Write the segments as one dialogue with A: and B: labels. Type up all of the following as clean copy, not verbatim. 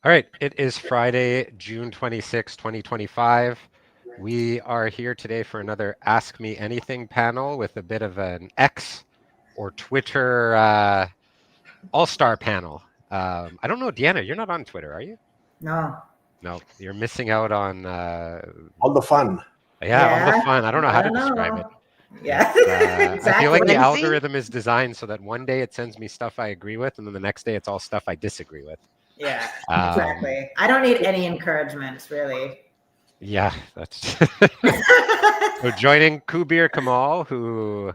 A: All right, it is Friday, June 26, 2025. We are here today for another Ask Me Anything panel with a bit of an X or Twitter all-star panel. I don't know, Deanna, you're not on Twitter, are you?
B: No.
A: No, you're missing out on,
C: all the fun.
A: yeah, all the fun. I don't know how
B: I
A: to
B: don't
A: describe it.
B: know. Yeah,
A: I feel like the
B: exactly.
A: algorithm is designed so that one day it sends me stuff I agree with, and then the next day it's all stuff I disagree with.
B: Yeah,
A: Um,
B: exactly. I don't need any encouragement, really.
A: Yeah, that's so joining Kubir Kamal, who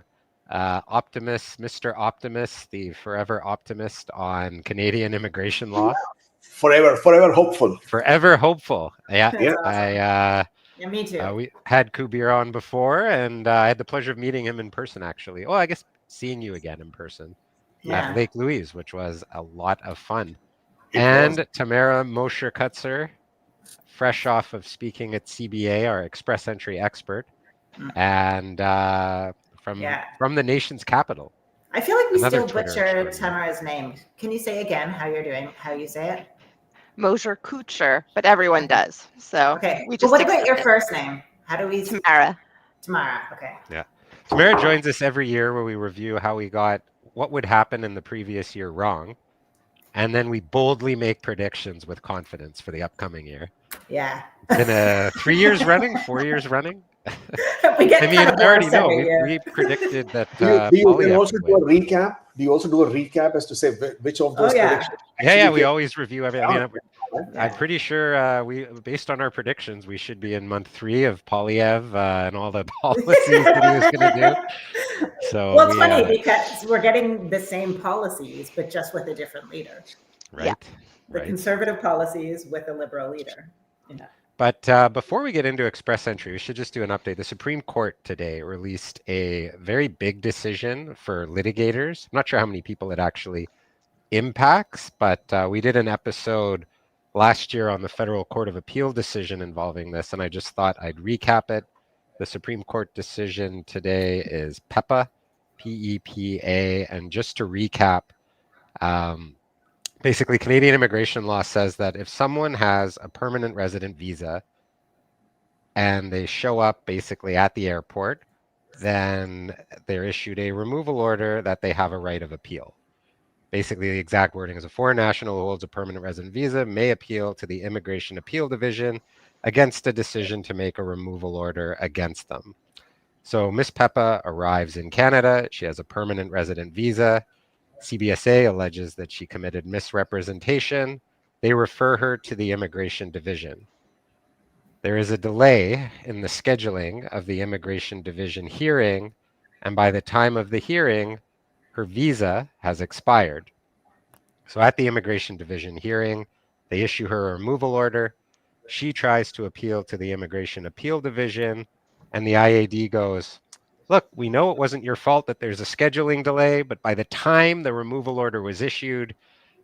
A: optimist, Mr. Optimist, the forever optimist on Canadian immigration law.
C: Forever hopeful.
A: Forever hopeful. Yeah,
B: That's awesome.
A: I
B: Yeah, me too.
A: we had Kubir on before, and I had the pleasure of meeting him in person, actually. Oh, I guess seeing you again in person
B: Yeah.
A: at Lake Louise, which was a lot of fun.
C: It
A: And
C: was.
A: Tamara Mosher-Kutzer, fresh off of speaking at CBA, our express entry expert, and from the nation's capital.
B: I feel like we
A: Another
B: still
A: Twitter
B: butcher
A: extraordinary.
B: Tamara's name. Can you say again how you're doing, how you say it?
D: Mosher-Kutzer, but everyone does. So
B: Okay.
D: we
B: But
D: just
B: what about your
D: accept it.
B: first name? How do we?
D: Tamara.
B: Tamara. Okay.
A: Yeah. Tamara joins us every year where we review how we got what would happen in the previous year wrong. And then we boldly make predictions with confidence for the upcoming year.
B: Yeah.
A: It's been 3 years running, 4 years running.
B: We get
A: I mean,
B: kind of
A: I already
B: worse
A: know.
B: every year.
A: We predicted that
C: Do you
A: Polyev
C: also
A: would
C: do a
A: win.
C: recap? Do you also do a recap as to say which of those predictions?
A: Yeah, we
C: get-
A: always review everything. I mean, I'm pretty sure we, based on our predictions, we should be in month 3 of Polyev and all the policies that he was going to do. So
B: well, it's funny because we're getting the same policies, but just with a different leader.
A: Right.
D: Yeah.
B: The conservative policies with a liberal leader. Yeah.
A: But before we get into express entry, we should just do an update. The Supreme Court today released a very big decision for litigators. I'm not sure how many people it actually impacts, but we did an episode last year on the Federal Court of Appeal decision involving this, and I just thought I'd recap it. The Supreme Court decision today is Pepa, P-E-P-A, and just to recap, basically, Canadian immigration law says that if someone has a permanent resident visa and they show up basically at the airport, then they're issued a removal order that they have a right of appeal. Basically, the exact wording is a foreign national who holds a permanent resident visa may appeal to the Immigration Appeal Division against a decision to make a removal order against them. So Miss Pepa arrives in Canada. She has a permanent resident visa. CBSA alleges that she committed misrepresentation. They refer her to the Immigration Division. There is a delay in the scheduling of the Immigration Division hearing, and by the time of the hearing, her visa has expired. So at the Immigration Division hearing, they issue her a removal order. She tries to appeal to the Immigration Appeal Division, and the IAD goes, look, we know it wasn't your fault that there's a scheduling delay, but by the time the removal order was issued,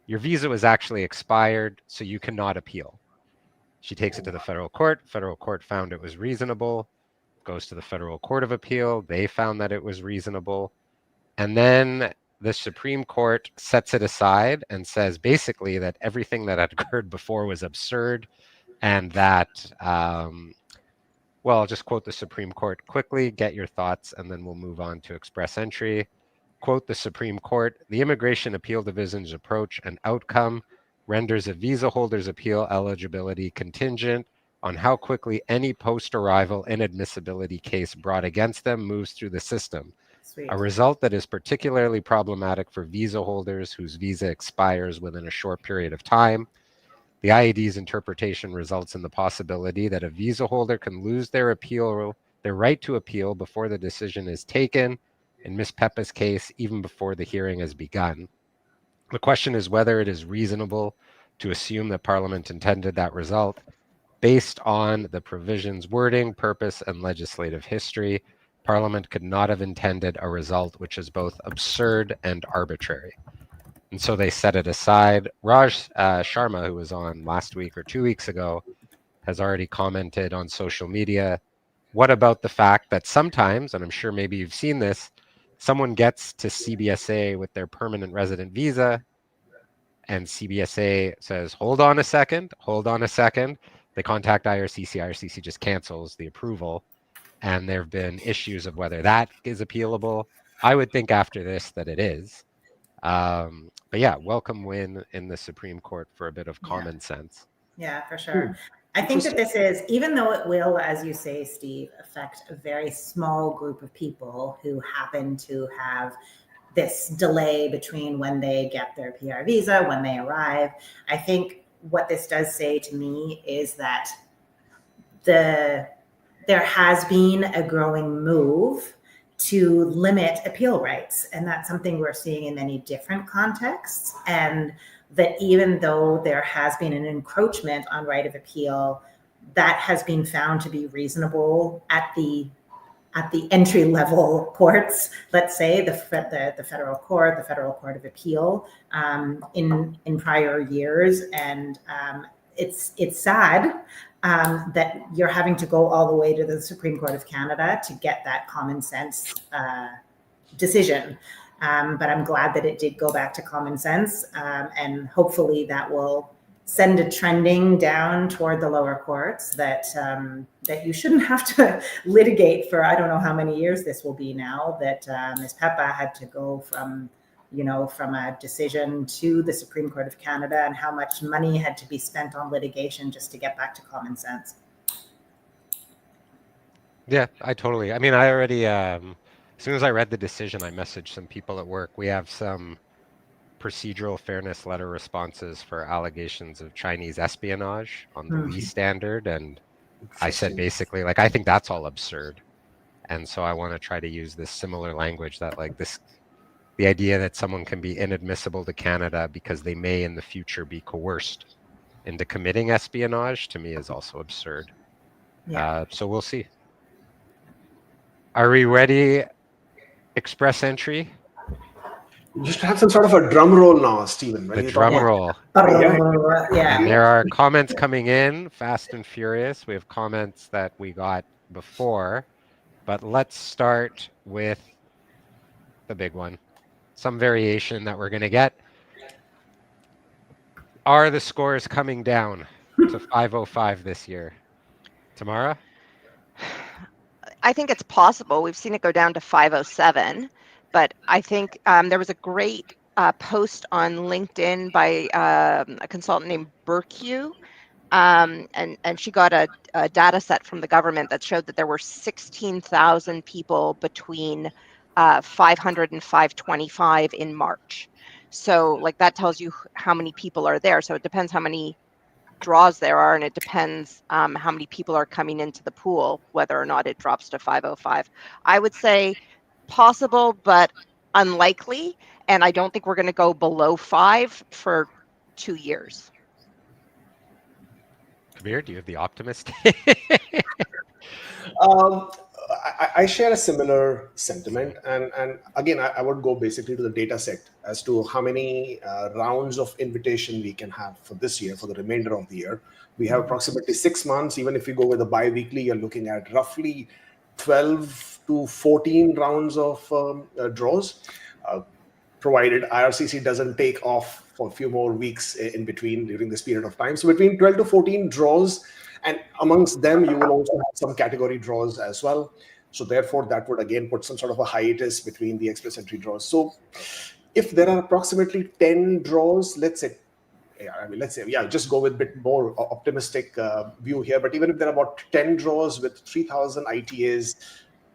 A: your visa was actually expired, so you cannot appeal. She takes it to the federal court. Federal court found it was reasonable. Goes to the Federal Court of Appeal. They found that it was reasonable. And then the Supreme Court sets it aside and says basically that everything that had occurred before was absurd and that, well, I'll just quote the Supreme Court quickly, get your thoughts, and then we'll move on to express entry. Quote the Supreme Court, the Immigration Appeal Division's approach and outcome renders a visa holder's appeal eligibility contingent on how quickly any post-arrival inadmissibility case brought against them moves through the system.
B: Sweet.
A: A result that is particularly problematic for visa holders whose visa expires within a short period of time. The IAD's interpretation results in the possibility that a visa holder can lose their right to appeal before the decision is taken, in Ms. Pepa's case, even before the hearing has begun. The question is whether it is reasonable to assume that Parliament intended that result based on the provision's wording, purpose, and legislative history. Parliament could not have intended a result which is both absurd and arbitrary. And so they set it aside. Raj Sharma, who was on last week or 2 weeks ago, has already commented on social media. What about the fact that sometimes, and I'm sure maybe you've seen this, someone gets to CBSA with their permanent resident visa and CBSA says, hold on a second. They contact IRCC. IRCC just cancels the approval. And there have been issues of whether that is appealable. I would think after this that it is. But yeah, welcome win in the Supreme Court for a bit of common sense.
B: Yeah, for sure. I think that this is, even though it will, as you say, Steve, affect a very small group of people who happen to have this delay between when they get their PR visa, when they arrive. I think what this does say to me is that there has been a growing move to limit appeal rights. And that's something we're seeing in many different contexts. And that even though there has been an encroachment on right of appeal, that has been found to be reasonable at the entry level courts, let's say the federal court, the Federal Court of Appeal, in prior years. And it's sad that you're having to go all the way to the Supreme Court of Canada to get that common sense decision. But I'm glad that it did go back to common sense, and hopefully that will send a trending down toward the lower courts that you shouldn't have to litigate for, I don't know how many years this will be now, that Ms. Pepa had to go from a decision to the Supreme Court of Canada, and how much money had to be spent on litigation just to get back to common sense.
A: Yeah, I already, as soon as I read the decision, I messaged some people at work. We have some procedural fairness letter responses for allegations of Chinese espionage on the Lee standard. And I said basically, I think that's all absurd. And so I want to try to use this similar language that the idea that someone can be inadmissible to Canada because they may in the future be coerced into committing espionage, to me is also absurd.
B: Yeah.
A: So we'll see. Are we ready? Express entry?
C: You just have some sort of a drum roll now, Stephen.
A: The drum roll.
B: Yeah.
A: And there are comments coming in fast and furious. We have comments that we got before, but let's start with the big one. Some variation that we're going to get. Are the scores coming down to 505 this year? Tamara?
D: I think it's possible. We've seen it go down to 507, but I think there was a great post on LinkedIn by a consultant named Berkew, and she got a data set from the government that showed that there were 16,000 people between 500 and 525 in March. So that tells you how many people are there. So it depends how many draws there are, and it depends how many people are coming into the pool, whether or not it drops to 505. I would say possible, but unlikely. And I don't think we're going to go below 5 for 2 years.
A: Kubir, do you have the optimist?
C: I share a similar sentiment, and again, I would go basically to the data set as to how many rounds of invitation we can have for this year, for the remainder of the year. We have approximately 6 months. Even if you go with a bi-weekly, you're looking at roughly 12 to 14 rounds of draws, provided IRCC doesn't take off for a few more weeks in between during this period of time. So between 12 to 14 draws, and amongst them, you will also have some category draws as well. So therefore, that would again put some sort of a hiatus between the express entry draws. So if there are approximately 10 draws, let's say, just go with a bit more optimistic view here. But even if there are about 10 draws with 3,000 ITAs,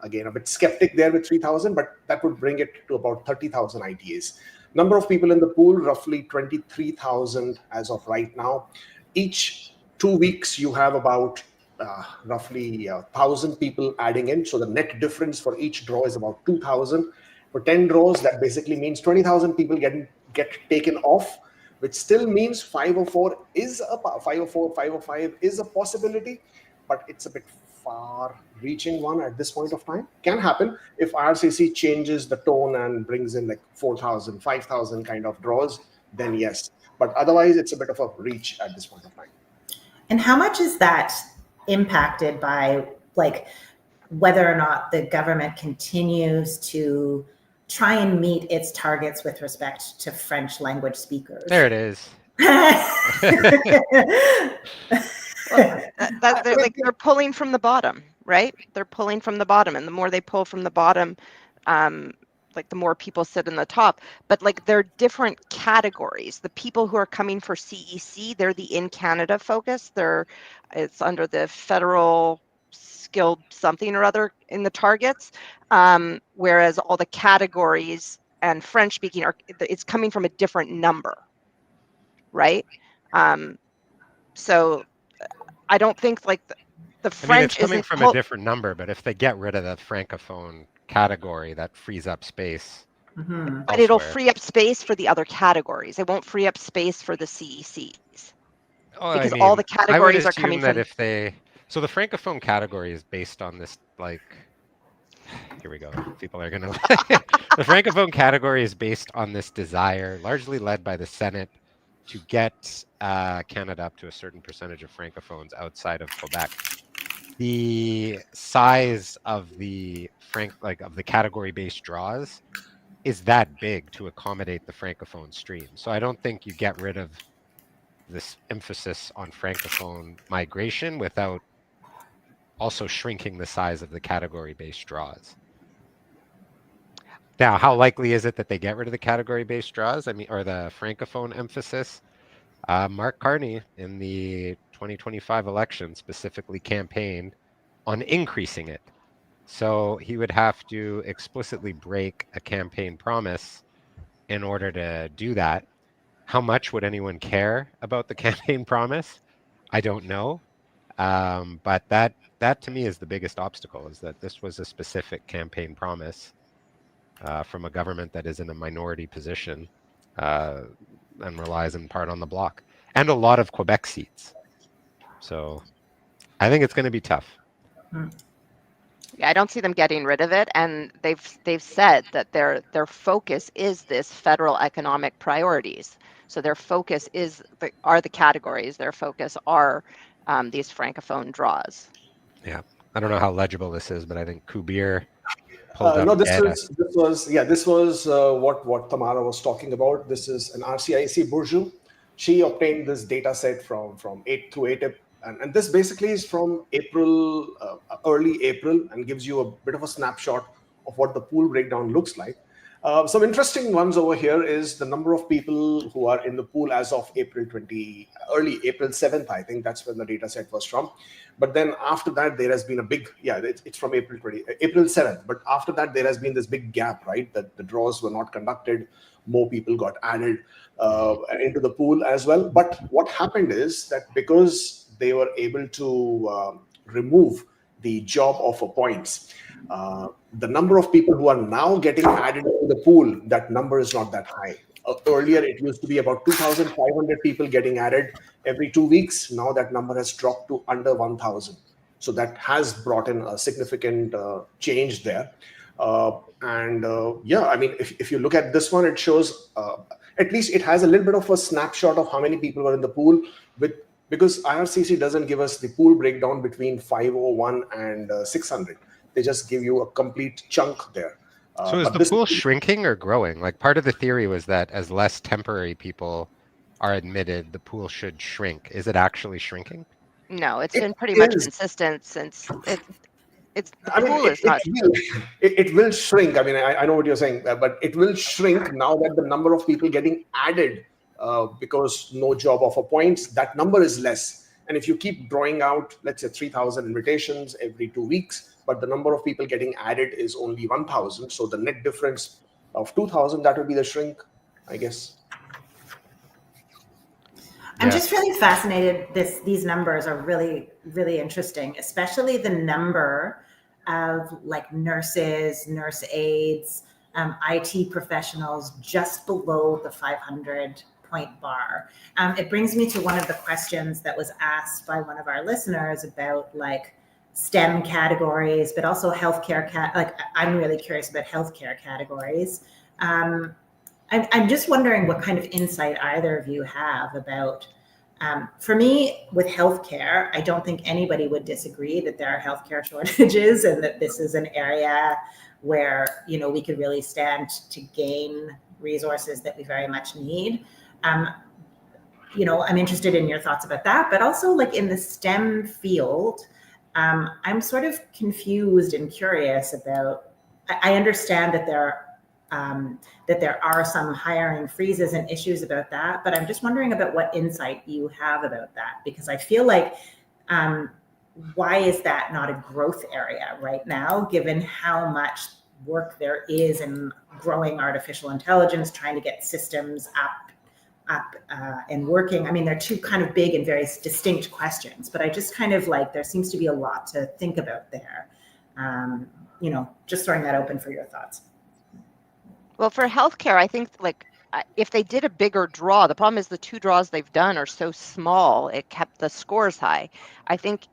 C: again, a bit skeptic there with 3,000, but that would bring it to about 30,000 ITAs. Number of people in the pool, roughly 23,000 as of right now. Each 2 weeks, you have about roughly 1,000 people adding in. So the net difference for each draw is about 2,000. For 10 draws, that basically means 20,000 people get taken off, which still means 505 is a possibility, but it's a bit far-reaching one at this point of time. Can happen if IRCC changes the tone and brings in 4,000, 5,000 kind of draws, then yes. But otherwise, it's a bit of a reach at this point of time.
B: And how much is that impacted by whether or not the government continues to try and meet its targets with respect to French language speakers.
A: There it is.
D: Well, they're pulling from the bottom, right? They're pulling from the bottom, and the more they pull from the bottom, like the more people sit in the top. But like they're different categories. The people who are coming for CEC, they're the in Canada focus. It's under the federal skilled something or other in the targets, whereas all the categories and French speaking it's coming from a different number, right? So I don't think like the French
A: it's coming from a different number, but if they get rid of the francophone category, that frees up space.
B: Mm-hmm.
D: But it'll free up space for the other categories. It won't free up space for the CECs. Because all the categories are coming from...
A: So the francophone category is based on this, like, here we go. People are going to... The francophone category is based on this desire, largely led by the Senate, to get Canada up to a certain percentage of francophones outside of Quebec. The size of the category-based draws is that big to accommodate the francophone stream. So I don't think you get rid of this emphasis on francophone migration without also shrinking the size of the category-based draws. Now, how likely is it that they get rid of the category-based draws? I mean, or the francophone emphasis? Mark Carney in the 2025 election specifically campaigned on increasing it. So he would have to explicitly break a campaign promise in order to do that. How much would anyone care about the campaign promise? I don't know. But that to me is the biggest obstacle, is that this was a specific campaign promise from a government that is in a minority position and relies in part on the bloc and a lot of Quebec seats. So I think it's going to be tough.
D: Yeah, I don't see them getting rid of it, and they've said that their focus is this federal economic priorities. So their focus are the categories. Their focus are these francophone draws.
A: Yeah, I don't know how legible this is, but I think Kubir pulled up
C: no, this
A: data.
C: this was what Tamara was talking about. This is an IRCC Bourgeois. She obtained this data set from 8 through 8, and this basically is from April, early April, and gives you a bit of a snapshot of what the pool breakdown looks like. Some interesting ones over here is the number of people who are in the pool as of early April 7th, I think that's when the data set was from. But then after that, there has been a big, it's from April 7th. But after that, there has been this big gap, right? That the draws were not conducted. More people got added into the pool as well. But what happened is that because they were able to remove the job offer points, the number of people who are now getting added to the pool, that number is not that high. Earlier, it used to be about 2,500 people getting added every 2 weeks. Now that number has dropped to under 1,000. So that has brought in a significant change there. I mean, if you look at this one, it shows, at least it has a little bit of a snapshot of how many people were in the pool, because IRCC doesn't give us the pool breakdown between 501 and 600. They just give you a complete chunk there.
A: So is the pool shrinking or growing? Like, part of the theory was that as less temporary people are admitted, the pool should shrink. Is it actually shrinking?
D: No, it's been pretty much consistent since it
C: will shrink. I mean, I know what you're saying, but it will shrink now that the number of people getting added because no job offer points, that number is less. And if you keep drawing out, let's say 3,000 invitations every 2 weeks, but the number of people getting added is only 1,000. So the net difference of 2,000, that would be the shrink, I guess.
B: I'm just really fascinated. These numbers are really, really interesting, especially the number of like nurses, nurse aides, IT professionals just below the 500 point bar. It brings me to one of the questions that was asked by one of our listeners about like STEM categories, but also healthcare. I'm really curious about healthcare categories. I'm just wondering what kind of insight either of you have about For me, with healthcare, I don't think anybody would disagree that there are healthcare shortages and that this is an area where, you know, we could really stand to gain resources that we very much need. You know, I'm interested in your thoughts about that, but also like in the STEM field, I'm sort of confused and curious about, I understand that there are some hiring freezes and issues about that, but I'm just wondering about what insight you have about that, because I feel like, why is that not a growth area right now, given how much work there is in growing artificial intelligence, trying to get systems up and working? I mean, they're two kind of big and very distinct questions, but I just kind of like, there seems to be a lot to think about there. You know, just throwing that open for your thoughts.
D: Well, for healthcare, I think like if they did a bigger draw, the problem is the 2 draws they've done are so small, it kept the scores high. I think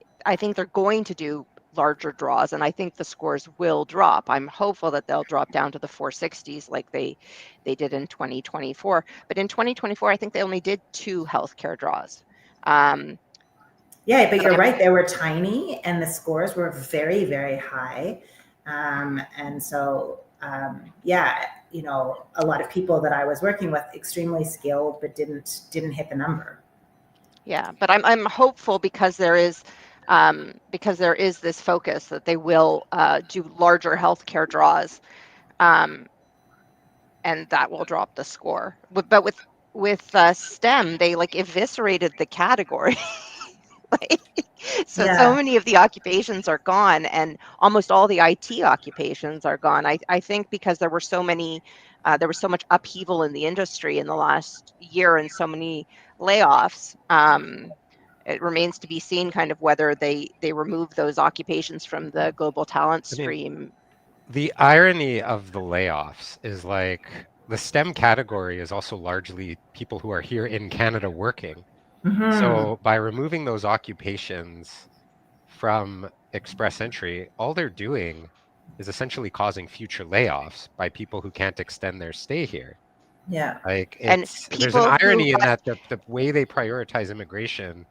D: they're going to do larger draws, and I think the scores will drop. I'm hopeful that they'll drop down to the 460s like they did in 2024. But in 2024, I think they only did 2 healthcare draws.
B: Yeah, but you're right. They were tiny, and the scores were very, very high. And so, yeah, you know, a lot of people that I was working with, extremely skilled, but didn't hit the number.
D: Yeah, but I'm hopeful because there is this focus that they will do larger healthcare draws, and that will drop the score. But with STEM, they like eviscerated the category. So many of the occupations are gone, and almost all the IT occupations are gone. I think because there were so many, there was so much upheaval in the industry in the last year and so many layoffs. It remains to be seen kind of whether they remove those occupations from the global talent stream.
A: The irony of the layoffs is like the STEM category is also largely people who are here in Canada working.
B: Mm-hmm.
A: So by removing those occupations from express entry, all they're doing is essentially causing future layoffs by people who can't extend their stay here.
B: Yeah.
A: Like
D: And
A: there's an irony in that the way they prioritize immigration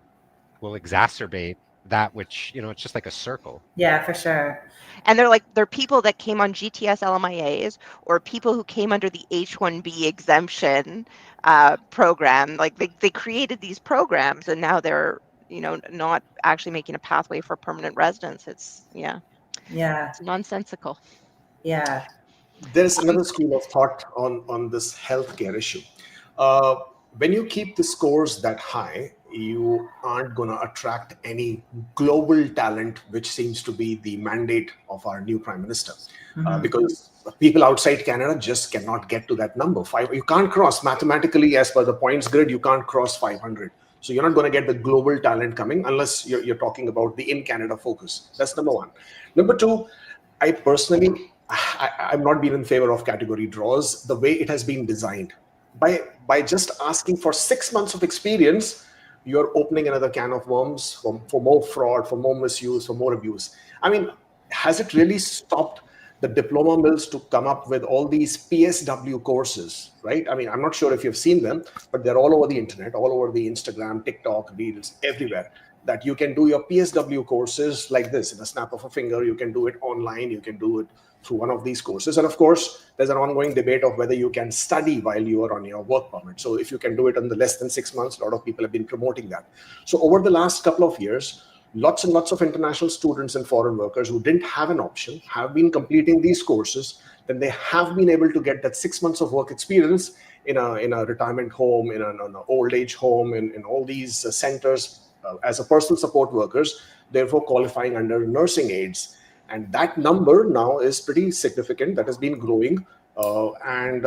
A: will exacerbate that, which, you know, it's just like a circle.
B: Yeah, for sure.
D: And they're people that came on GTS LMIAs or people who came under the H-1B exemption program. Like they created these programs, and now they're, you know, not actually making a pathway for permanent residence. It's it's nonsensical.
B: Yeah.
C: There's another school of thought on this healthcare issue. When you keep the scores that high, you aren't going to attract any global talent, which seems to be the mandate of our new prime minister. Because people outside Canada just cannot get to that number. You can't cross mathematically, as per the points grid, you can't cross 500. So you're not going to get the global talent coming unless you're talking about the in-Canada focus. That's number one. Number two, I personally, I've not been in favor of category draws the way it has been designed. By just asking for 6 months of experience, you're opening another can of worms for more fraud, for more misuse, for more abuse. I mean, has it really stopped the diploma mills to come up with all these PSW courses, right? I mean, I'm not sure if you've seen them, but they're all over the internet, all over the Instagram, TikTok, Reels, everywhere, that you can do your PSW courses like this in a snap of a finger. You can do it online. You can do it through one of these courses. And of course, there's an ongoing debate of whether you can study while you are on your work permit. So if you can do it in the less than 6 months, a lot of people have been promoting that. So over the last couple of years, lots and lots of international students and foreign workers who didn't have an option have been completing these courses. Then they have been able to get that 6 months of work experience in a retirement home, in an old age home, in all these centers as a personal support workers, therefore qualifying under nursing aids. And that number now is pretty significant. That has been growing. I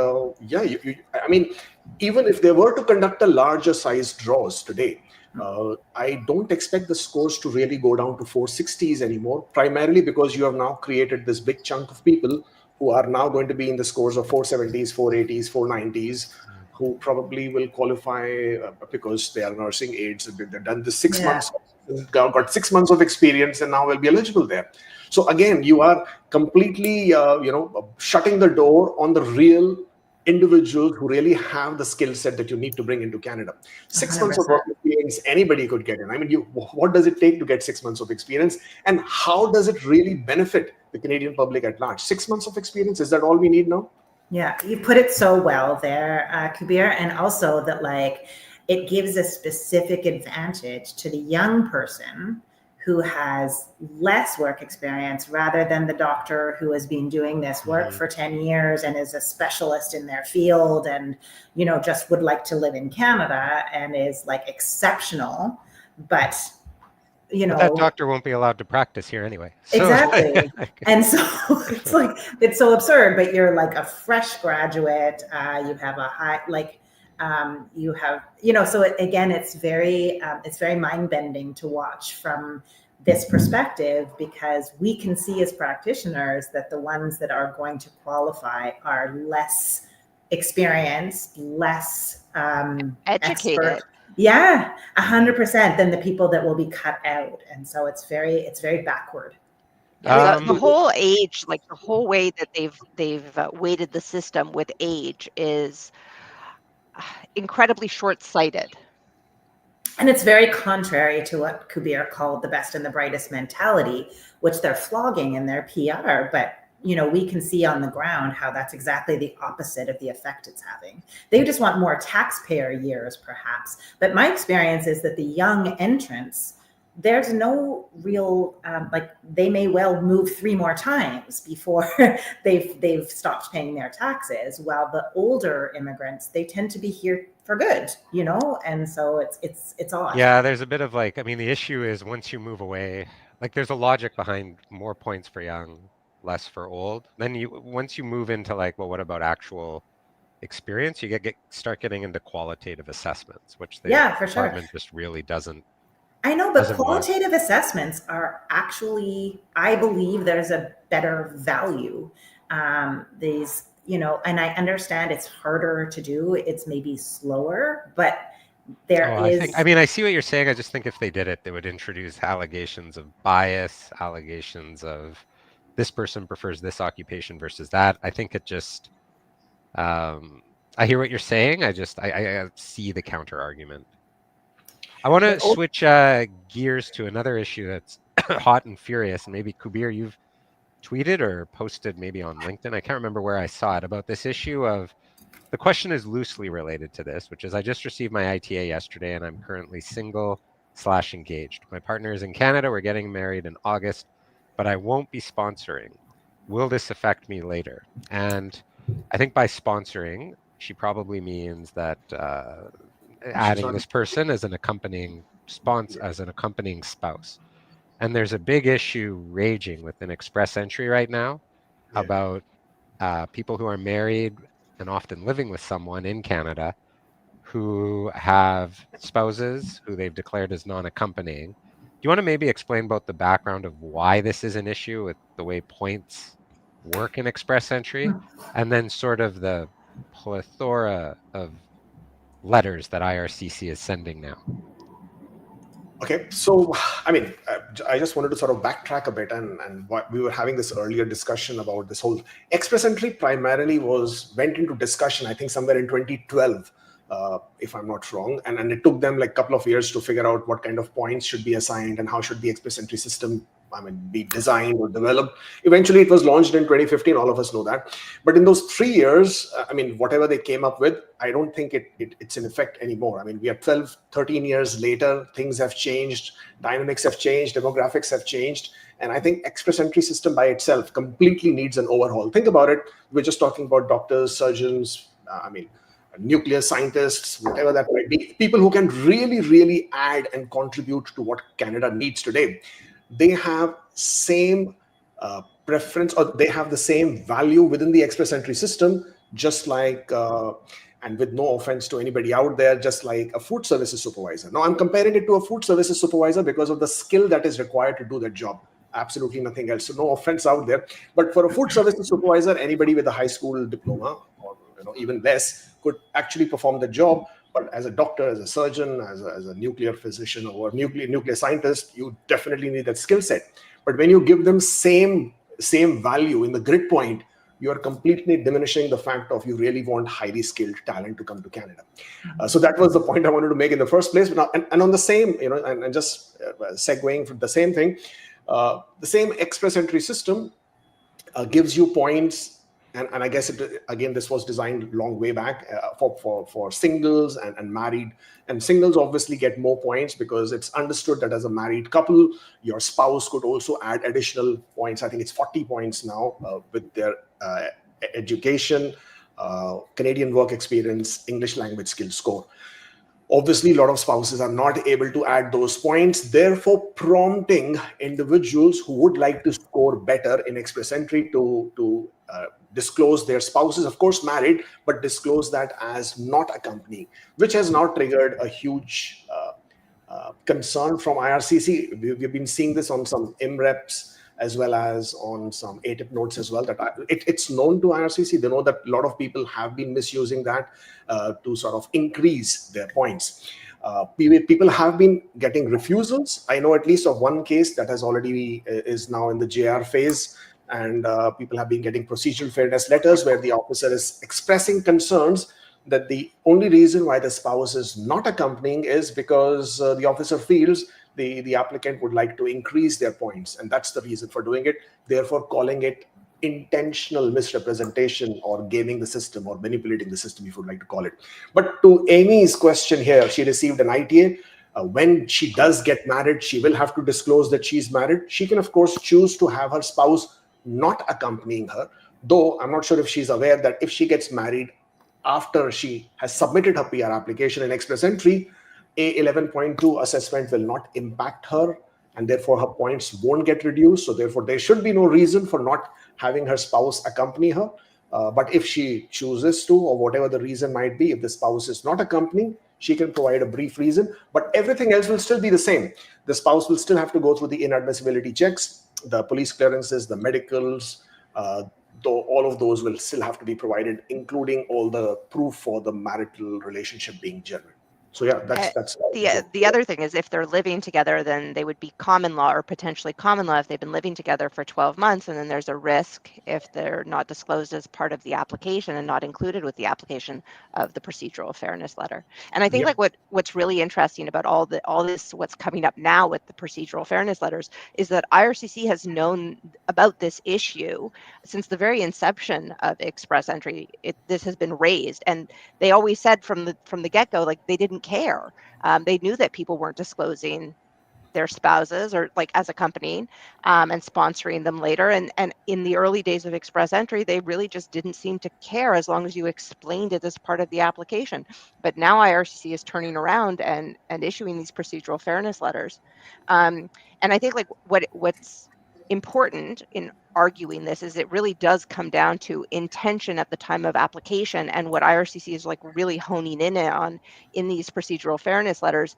C: mean, even if they were to conduct a larger size draws today, I don't expect the scores to really go down to 460s anymore, primarily because you have now created this big chunk of people who are now going to be in the scores of 470s, 480s, 490s, who probably will qualify because they are nursing aides. They've done the 6 months, got 6 months of experience, and now will be eligible there. So again, you are completely, shutting the door on the real individuals who really have the skill set that you need to bring into Canada. 6 months of
B: 100%.
C: work experience, anybody could get in. I mean, what does it take to get 6 months of experience? And how does it really benefit the Canadian public at large? 6 months of experience, is that all we need now?
B: Yeah, you put it so well there, Kubir. And also that like, it gives a specific advantage to the young person who has less work experience rather than the doctor who has been doing this work for 10 years and is a specialist in their field and, you know, just would like to live in Canada and is like exceptional, but you know,
A: But that doctor won't be allowed to practice here anyway. So,
B: exactly. And so it's like, it's so absurd, but you're like a fresh graduate, you have a high, like, you have, you know, so again, it's very mind bending to watch from this perspective, because we can see as practitioners that the ones that are going to qualify are less experienced, less
D: Educated.
B: expert. Yeah, 100% than the people that will be cut out. And so it's very backward.
D: The whole age, like the whole way that they've weighted the system with age is incredibly short-sighted.
B: And it's very contrary to what Kubir called the best and the brightest mentality, which they're flogging in their PR. But, you know, we can see on the ground how that's exactly the opposite of the effect it's having. They just want more taxpayer years, perhaps. But my experience is that the young entrants, there's no real, like they may well move 3 more times before they've stopped paying their taxes, while the older immigrants, they tend to be here for good, you know? And so it's odd.
A: Yeah, there's a bit of like, I mean, the issue is once you move away, like there's a logic behind more points for young, less for old. Then once you move into like, well, what about actual experience? You start getting into qualitative assessments, which the department just really doesn't.
B: I know, but qualitative assessments are actually, I believe there's a better value. These, you know, and I understand it's harder to do. It's maybe slower, but there is.
A: I see what you're saying. I just think if they did it, they would introduce allegations of bias, allegations of this person prefers this occupation versus that. I think it just, I hear what you're saying. I see the counter argument. I want to switch gears to another issue that's hot and furious. And maybe Kubir, you've tweeted or posted maybe on LinkedIn. I can't remember where I saw it, about this issue of, the question is loosely related to this, which is I just received my ITA yesterday and I'm currently single/engaged. My partner is in Canada. We're getting married in August, but I won't be sponsoring. Will this affect me later? And I think by sponsoring, she probably means that adding this person as an accompanying spouse. And there's a big issue raging within Express Entry right now about people who are married and often living with someone in Canada who have spouses who they've declared as non-accompanying. Do you want to maybe explain about the background of why this is an issue with the way points work in Express Entry, and then sort of the plethora of letters that IRCC is sending now?
C: Okay, so I mean, I just wanted to sort of backtrack a bit, and what we were having this earlier discussion about this whole Express Entry primarily went into discussion, I think somewhere in 2012, if I'm not wrong, and it took them like a couple of years to figure out what kind of points should be assigned and how should the Express Entry system, be designed or developed. Eventually, it was launched in 2015. All of us know that. But in those 3 years, whatever they came up with, I don't think it's in effect anymore. We are 12, 13 years later. Things have changed. Dynamics have changed. Demographics have changed. And I think Express Entry system by itself completely needs an overhaul. Think about it. We're just talking about doctors, surgeons, nuclear scientists, whatever that might be. People who can really, really add and contribute to what Canada needs today. They have same preference, or they have the same value within the Express Entry system, just like, and with no offense to anybody out there, just like a food services supervisor. Now, I'm comparing it to a food services supervisor because of the skill that is required to do that job. Absolutely nothing else. So no offense out there. But for a food services supervisor, anybody with a high school diploma or even less could actually perform the job. But as a doctor, as a surgeon, as a nuclear physician or nuclear scientist, you definitely need that skill set. But when you give them same value in the grid point, you are completely diminishing the fact of you really want highly skilled talent to come to Canada. So that was the point I wanted to make in the first place. But now, and on the same, and just segueing from the same thing, the same express entry system gives you points. And I guess this was designed long way back for singles and married. And singles obviously get more points because it's understood that as a married couple, your spouse could also add additional points. I think it's 40 points now with their education, Canadian work experience, English language skills score. Obviously, a lot of spouses are not able to add those points, therefore prompting individuals who would like to score better in express entry to disclose their spouses, of course married, but disclose that as not accompanying, which has now triggered a huge concern from IRCC. We've been seeing this on some MREPs as well as on some ATIP notes as well, that it's known to IRCC. They know that a lot of people have been misusing that to sort of increase their points. People have been getting refusals. I know at least of one case that has already is now in the JR phase, and people have been getting procedural fairness letters where the officer is expressing concerns that the only reason why the spouse is not accompanying is because the officer feels the applicant would like to increase their points, and that's the reason for doing it, therefore calling it intentional misrepresentation or gaming the system or manipulating the system, if you would like to call it. But to Amy's question here, she received an ITA. When she does get married, she will have to disclose that she's married. She can, of course, choose to have her spouse not accompanying her, though I'm not sure if she's aware that if she gets married after she has submitted her PR application in express entry, a 11.2 assessment will not impact her, and therefore her points won't get reduced. So therefore there should be no reason for not having her spouse accompany her. But if she chooses to, or whatever the reason might be, if the spouse is not accompanying, she can provide a brief reason, but everything else will still be the same. The spouse will still have to go through the inadmissibility checks, the police clearances, the medicals, though all of those will still have to be provided, including all the proof for the marital relationship being genuine. So yeah, that's
D: the other thing is if they're living together, then they would be common law or potentially common law if they've been living together for 12 months, and then there's a risk if they're not disclosed as part of the application and not included with the application of the procedural fairness letter. And I think like what's really interesting about all this what's coming up now with the procedural fairness letters is that IRCC has known about this issue since the very inception of express entry. This has been raised, and they always said from the get-go, like they didn't care. They knew that people weren't disclosing their spouses or like as accompanying and sponsoring them later. And in the early days of express entry, they really just didn't seem to care as long as you explained it as part of the application. But now IRCC is turning around and issuing these procedural fairness letters. And I think like what's important in arguing this is it really does come down to intention at the time of application, and what IRCC is like really honing in on in these procedural fairness letters,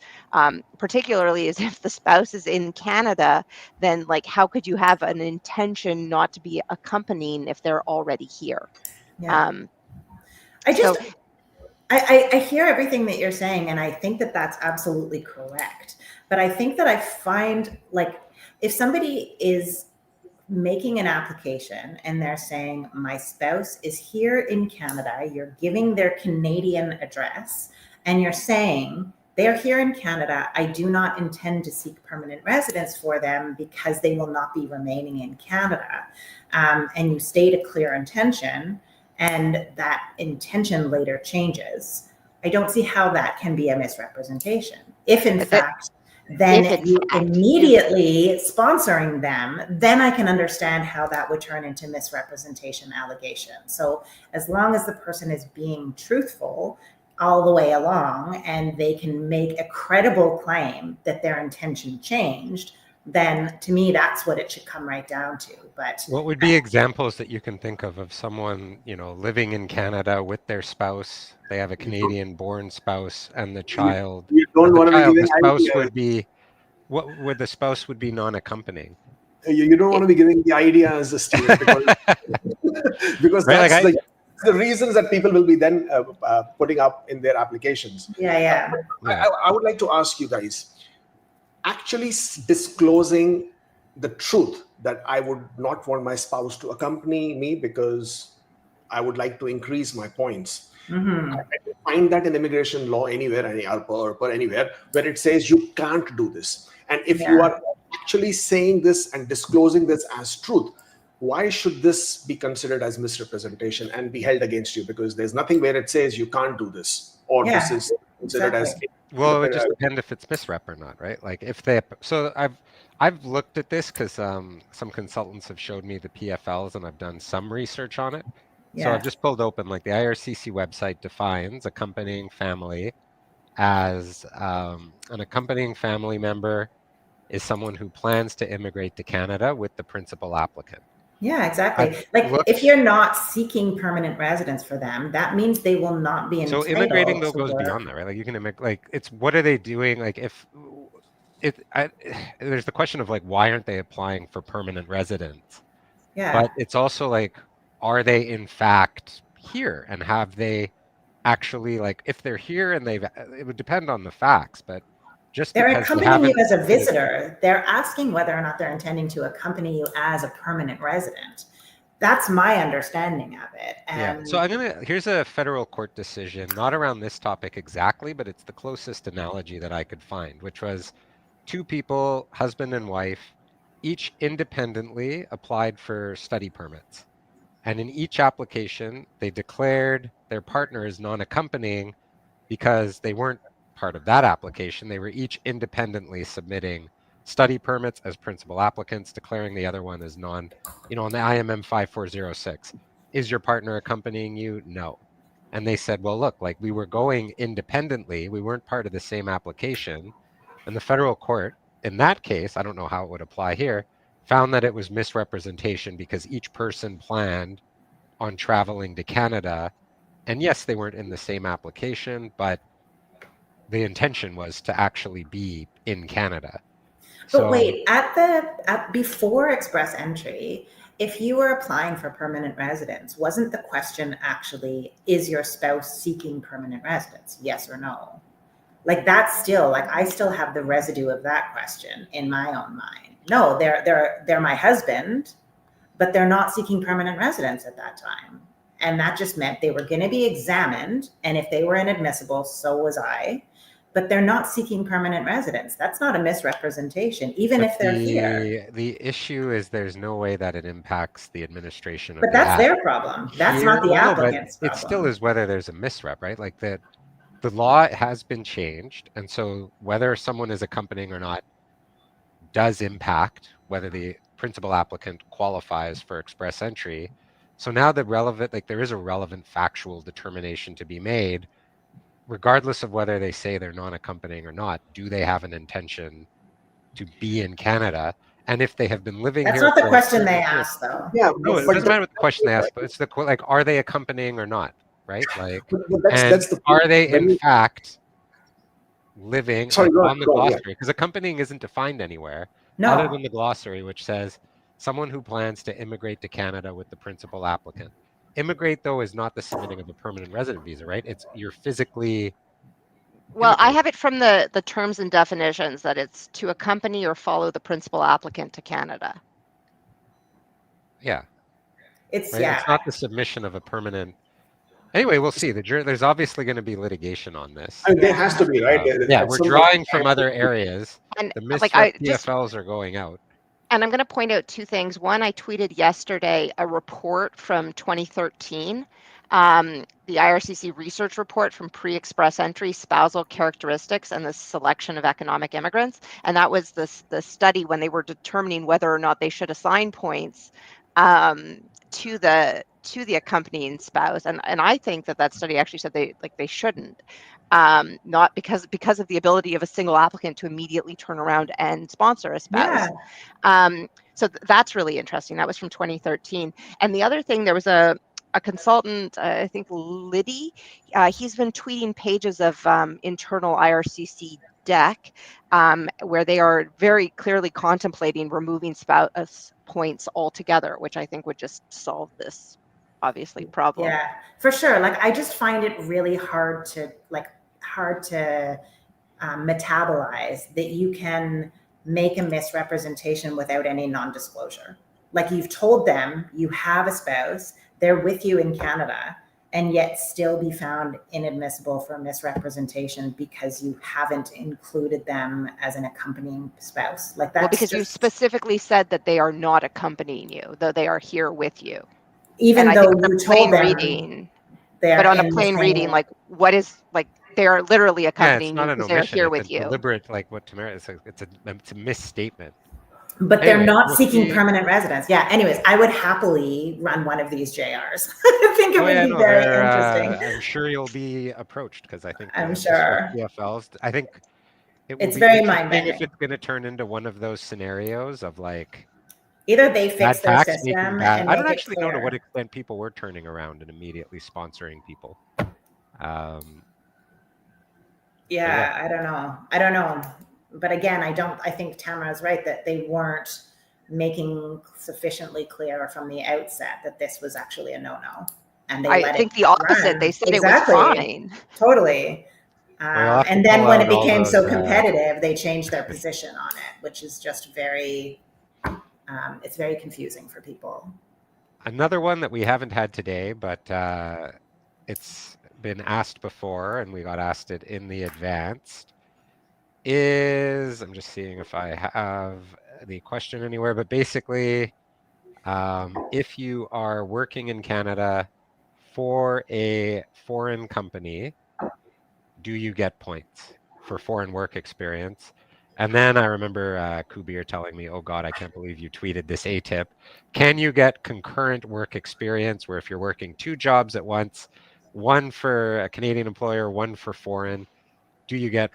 D: particularly is if the spouse is in Canada, then like how could you have an intention not to be accompanying if they're already here?
B: I hear everything that you're saying, and I think that that's absolutely correct. But I think that I find like if somebody is making an application and they're saying, my spouse is here in Canada, you're giving their Canadian address, and you're saying, they're here in Canada, I do not intend to seek permanent residence for them because they will not be remaining in Canada. And you state a clear intention, and that intention later changes. I don't see how that can be a misrepresentation. If in fact, then you immediately sponsoring them, then I can understand how that would turn into misrepresentation allegation. So as long as the person is being truthful all the way along and they can make a credible claim that their intention changed, then to me, that's what it should come right down to. But
A: what would be examples that you can think of someone, living in Canada with their spouse? They have a Canadian-born spouse, and the child.
C: You don't want to be giving
A: the spouse
C: ideas.
A: would be what? Would the spouse would be non-accompanying?
C: You don't want to be giving the ideas, Stephen, because
A: right?
C: that's the reasons that people will be then putting up in their applications.
B: Yeah.
C: I would like to ask you guys, actually disclosing the truth that I would not want my spouse to accompany me because I would like to increase my points.
B: Mm-hmm.
C: I don't find that in immigration law anywhere, or anywhere where it says you can't do this. And if you
B: Yeah.
C: are actually saying this and disclosing this as truth, why should this be considered as misrepresentation and be held against you? Because there's nothing where it says you can't do this, or this
B: Yeah,
C: is considered as
B: exactly.
A: Well, it would just depend if it's misrep or not, right? Like if they, so I've looked at this because some consultants have showed me the PFLs and I've done some research on it. So
B: Yeah.
A: I've just pulled open like the IRCC website defines accompanying family as an accompanying family member is someone who plans to immigrate to Canada with the principal applicant.
B: Yeah, exactly.
A: I've
B: Like
A: looked,
B: if you're not seeking permanent residence for them, that means they will not be
A: so
B: entitled
A: immigrating though
B: to
A: goes
B: work.
A: beyond that, right? Like you can like it's what are they doing? Like if there's the question of like why aren't they applying for permanent residence?
B: Yeah.
A: But it's also like, are they in fact here and have they actually like if they're here and it would depend on the facts, but just
B: They're
A: because they
B: accompanying you
A: haven't
B: as a visitor. They're asking whether or not they're intending to accompany you as a permanent resident. That's my understanding of it.
A: Yeah.
B: And
A: So here's a federal court decision, not around this topic exactly, but it's the closest analogy that I could find, which was two people, husband and wife, each independently applied for study permits. And in each application, they declared their partner as non-accompanying because they weren't part of that application. They were each independently submitting study permits as principal applicants, declaring the other one as non, on the IMM 5406. Is your partner accompanying you? No. And they said, well, look, like we were going independently, we weren't part of the same application. And the federal court, in that case, I don't know how it would apply here, found that it was misrepresentation because each person planned on traveling to Canada. And yes, they weren't in the same application, but the intention was to actually be in Canada.
B: but wait, at before express entry, if you were applying for permanent residence, wasn't the question actually, is your spouse seeking permanent residence? Yes or no? Like that's still like I still have the residue of that question in my own mind. No, they're my husband, but they're not seeking permanent residence at that time. And that just meant they were going to be examined. And if they were inadmissible, so was I. But they're not seeking permanent residence. That's not a misrepresentation, even
A: but
B: if they're here.
A: the issue is there's no way that it impacts the administration of
B: But
A: the
B: that's
A: act.
B: their problem. That's
A: Here,
B: not the
A: well, no, but
B: applicant's
A: it
B: problem.
A: still is whether there's a misrep, right? Like the law has been changed, and so whether someone is accompanying or not does impact whether the principal applicant qualifies for express entry. So now there is a relevant factual determination to be made, regardless of whether they say they're non-accompanying or not. Do they have an intention to be in Canada? And if they have been living
B: That's
A: here
B: not the
A: for a
B: question
A: certain
B: they
A: period,
B: asked, though.
C: Yeah,
A: no, it
C: but
A: doesn't matter what the question they ask, but it's like, are they accompanying or not, right? Like,
C: but
A: and
C: that's the
A: are they
C: when
A: in
C: you,
A: fact living
C: sorry,
A: like
C: go on,
A: on the
C: go on, yeah.
A: glossary? Because accompanying isn't defined anywhere other
B: No.
A: than the glossary, which says someone who plans to immigrate to Canada with the principal applicant. Immigrate, though, is not the submitting of a permanent resident visa, right? It's you're physically
D: Well, I
A: immigrating.
D: have it from the terms and definitions that it's to accompany or follow the principal applicant to Canada.
A: Yeah,
B: It's,
A: right.
B: yeah.
A: It's not the submission of a permanent. Anyway, we'll see. There's obviously going to be litigation on this.
C: I mean, there has to be, right?
A: Yeah,
C: At
A: we're
C: some
A: drawing
C: point,
A: from other areas.
D: And
A: The
D: like
A: misrep
D: I just
A: PFLs are going out.
D: And I'm going to point out two things. One, I tweeted yesterday a report from 2013, the IRCC research report from pre-express entry, spousal characteristics, and the selection of economic immigrants. And that was the study when they were determining whether or not they should assign points to the accompanying spouse. And I think that study actually said they shouldn't. Not because of the ability of a single applicant to immediately turn around and sponsor a spouse.
B: Yeah.
D: So that's really interesting. That was from 2013. And the other thing, there was a consultant, I think Liddy, he's been tweeting pages of internal IRCC deck where they are very clearly contemplating removing spouse points altogether, which I think would just solve this obviously problem.
B: Yeah, for sure. Like I just find it really hard to metabolize that you can make a misrepresentation without any non-disclosure. Like you've told them you have a spouse, they're with you in Canada, and yet still be found inadmissible for misrepresentation because you haven't included them as an accompanying spouse. Like that's
D: well, because you specifically said that they are not accompanying you, though they are here with you.
B: Even
D: and
B: though
D: I think
B: you told them
D: reading,
B: they're
D: but on a
B: in the
D: plain
B: same-
D: reading, like what is like they are literally
A: Yeah, it's
D: accompanying you
A: not an
D: because they're
A: omission.
D: here
A: It's
D: with
A: a
D: you.
A: deliberate, like what Tamara is. It's a misstatement.
B: But they're
A: Anyway,
B: not
A: we'll
B: seeking
A: see.
B: permanent residence. Yeah. Anyways, I would happily run one of these JRs. I think it would be very interesting.
A: I'm sure you'll be approached because I think
B: I'm
A: this
B: sure.
A: PFLs. I think it will
B: It's
A: be
B: very
A: interesting if
B: mind-bending.
A: it's going to turn into one of those scenarios of like
B: Either they fix
A: bad
B: their
A: tax making
B: system
A: bad.
B: and
A: I
B: make
A: don't
B: it
A: actually know to what
B: clear.
A: extent people were turning around and immediately sponsoring people.
B: Yeah, I don't know. But again, I think Tamara's right that they weren't making sufficiently clear from the outset that this was actually a no-no. And they
D: I think the opposite. They said
B: exactly.
D: it was fine.
B: Totally. And then when it became so competitive, they changed their position on it, which is just very, it's very confusing for people.
A: Another one that we haven't had today, but it's been asked before and we got asked it in the advanced is, I'm just seeing if I have the question anywhere, but basically, if you are working in Canada for a foreign company, do you get points for foreign work experience? And then I remember Kubir telling me, oh God, I can't believe you tweeted this ATIP. Can you get concurrent work experience where if you're working 2 jobs at once, one for a Canadian employer, one for foreign, do you get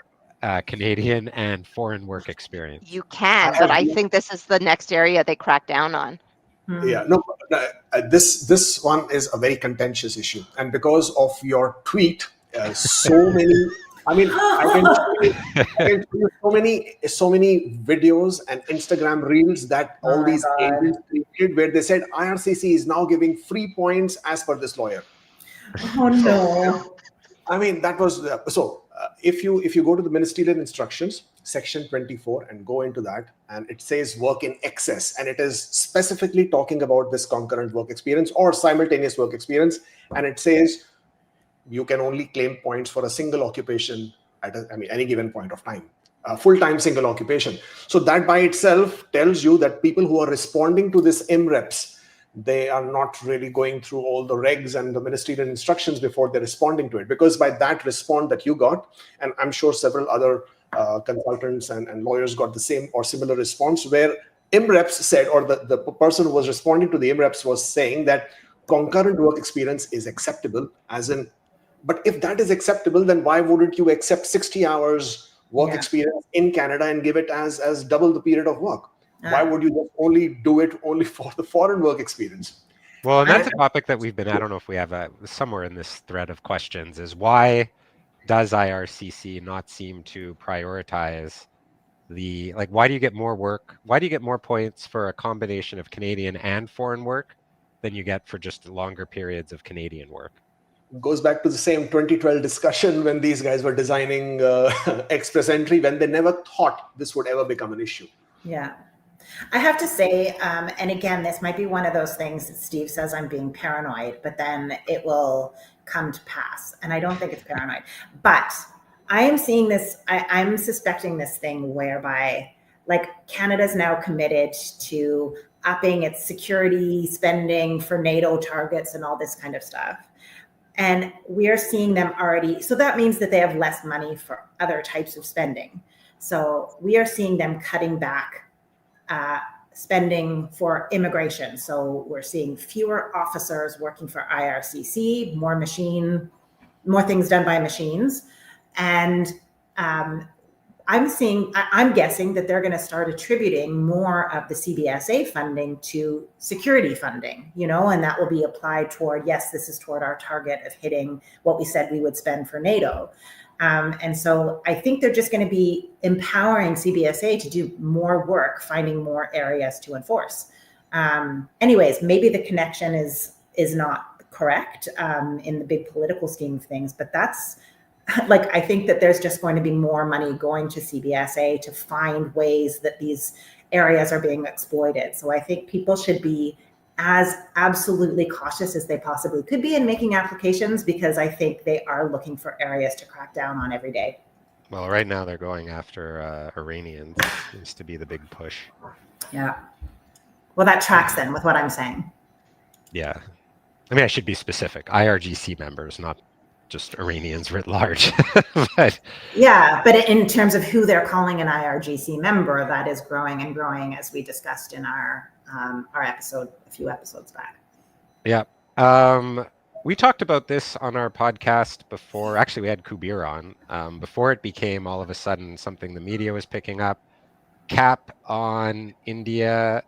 A: Canadian and foreign work experience?
D: You can, but I think this is the next area they crack down on.
C: Yeah, no, this one is a very contentious issue, and because of your tweet, so many. I mean, I can show you so many videos and Instagram reels that all these agents created, where they said IRCC is now giving free points as per this lawyer.
B: Oh no!
C: I mean, that was so. If you go to the ministerial instructions, section 24, and go into that, and it says work in excess, and it is specifically talking about this concurrent work experience or simultaneous work experience, and it says you can only claim points for a single occupation at any given point of time, full-time single occupation. So that by itself tells you that people who are responding to this MREPs, they are not really going through all the regs and the ministerial instructions before they're responding to it. Because by that response that you got, and I'm sure several other consultants and lawyers got the same or similar response, where MREPs said, or the person who was responding to the MREPs was saying that concurrent work experience is acceptable, as in, but if that is acceptable, then why wouldn't you accept 60 hours work experience in Canada and give it as double the period of work? Why would you just only do it only for the foreign work experience?
A: Well, and that's a topic that we've been, I don't know if we have somewhere in this thread of questions, is why does IRCC not seem to prioritize why do you get more work? Why do you get more points for a combination of Canadian and foreign work than you get for just longer periods of Canadian work?
C: Goes back to the same 2012 discussion when these guys were designing express entry, when they never thought this would ever become an issue.
B: Yeah. I have to say, and again, this might be one of those things that Steve says I'm being paranoid, but then it will come to pass. And I don't think it's paranoid. But I am seeing this, I'm suspecting this thing whereby like Canada's now committed to upping its security spending for NATO targets and all this kind of stuff. And we are seeing them already. So that means that they have less money for other types of spending. So we are seeing them cutting back spending for immigration. So we're seeing fewer officers working for IRCC, more things done by machines. And I'm guessing that they're going to start attributing more of the CBSA funding to security funding, and that will be applied toward, yes, this is toward our target of hitting what we said we would spend for NATO. And so I think they're just going to be empowering CBSA to do more work, finding more areas to enforce. Anyways, maybe the connection is not correct in the big political scheme of things, but that's like, I think that there's just going to be more money going to CBSA to find ways that these areas are being exploited. So I think people should be as absolutely cautious as they possibly could be in making applications, because I think they are looking for areas to crack down on every day.
A: Well, right now they're going after Iranians. Seems to be the big push.
B: Yeah. Well, that tracks then with what I'm saying.
A: Yeah. I mean, I should be specific. IRGC members, not just Iranians writ large. But
B: yeah, but in terms of who they're calling an IRGC member, that is growing and growing, as we discussed in our episode a few episodes back.
A: Yeah. We talked about this on our podcast before. Actually, we had Kubir on before it became all of a sudden something the media was picking up. Cap on India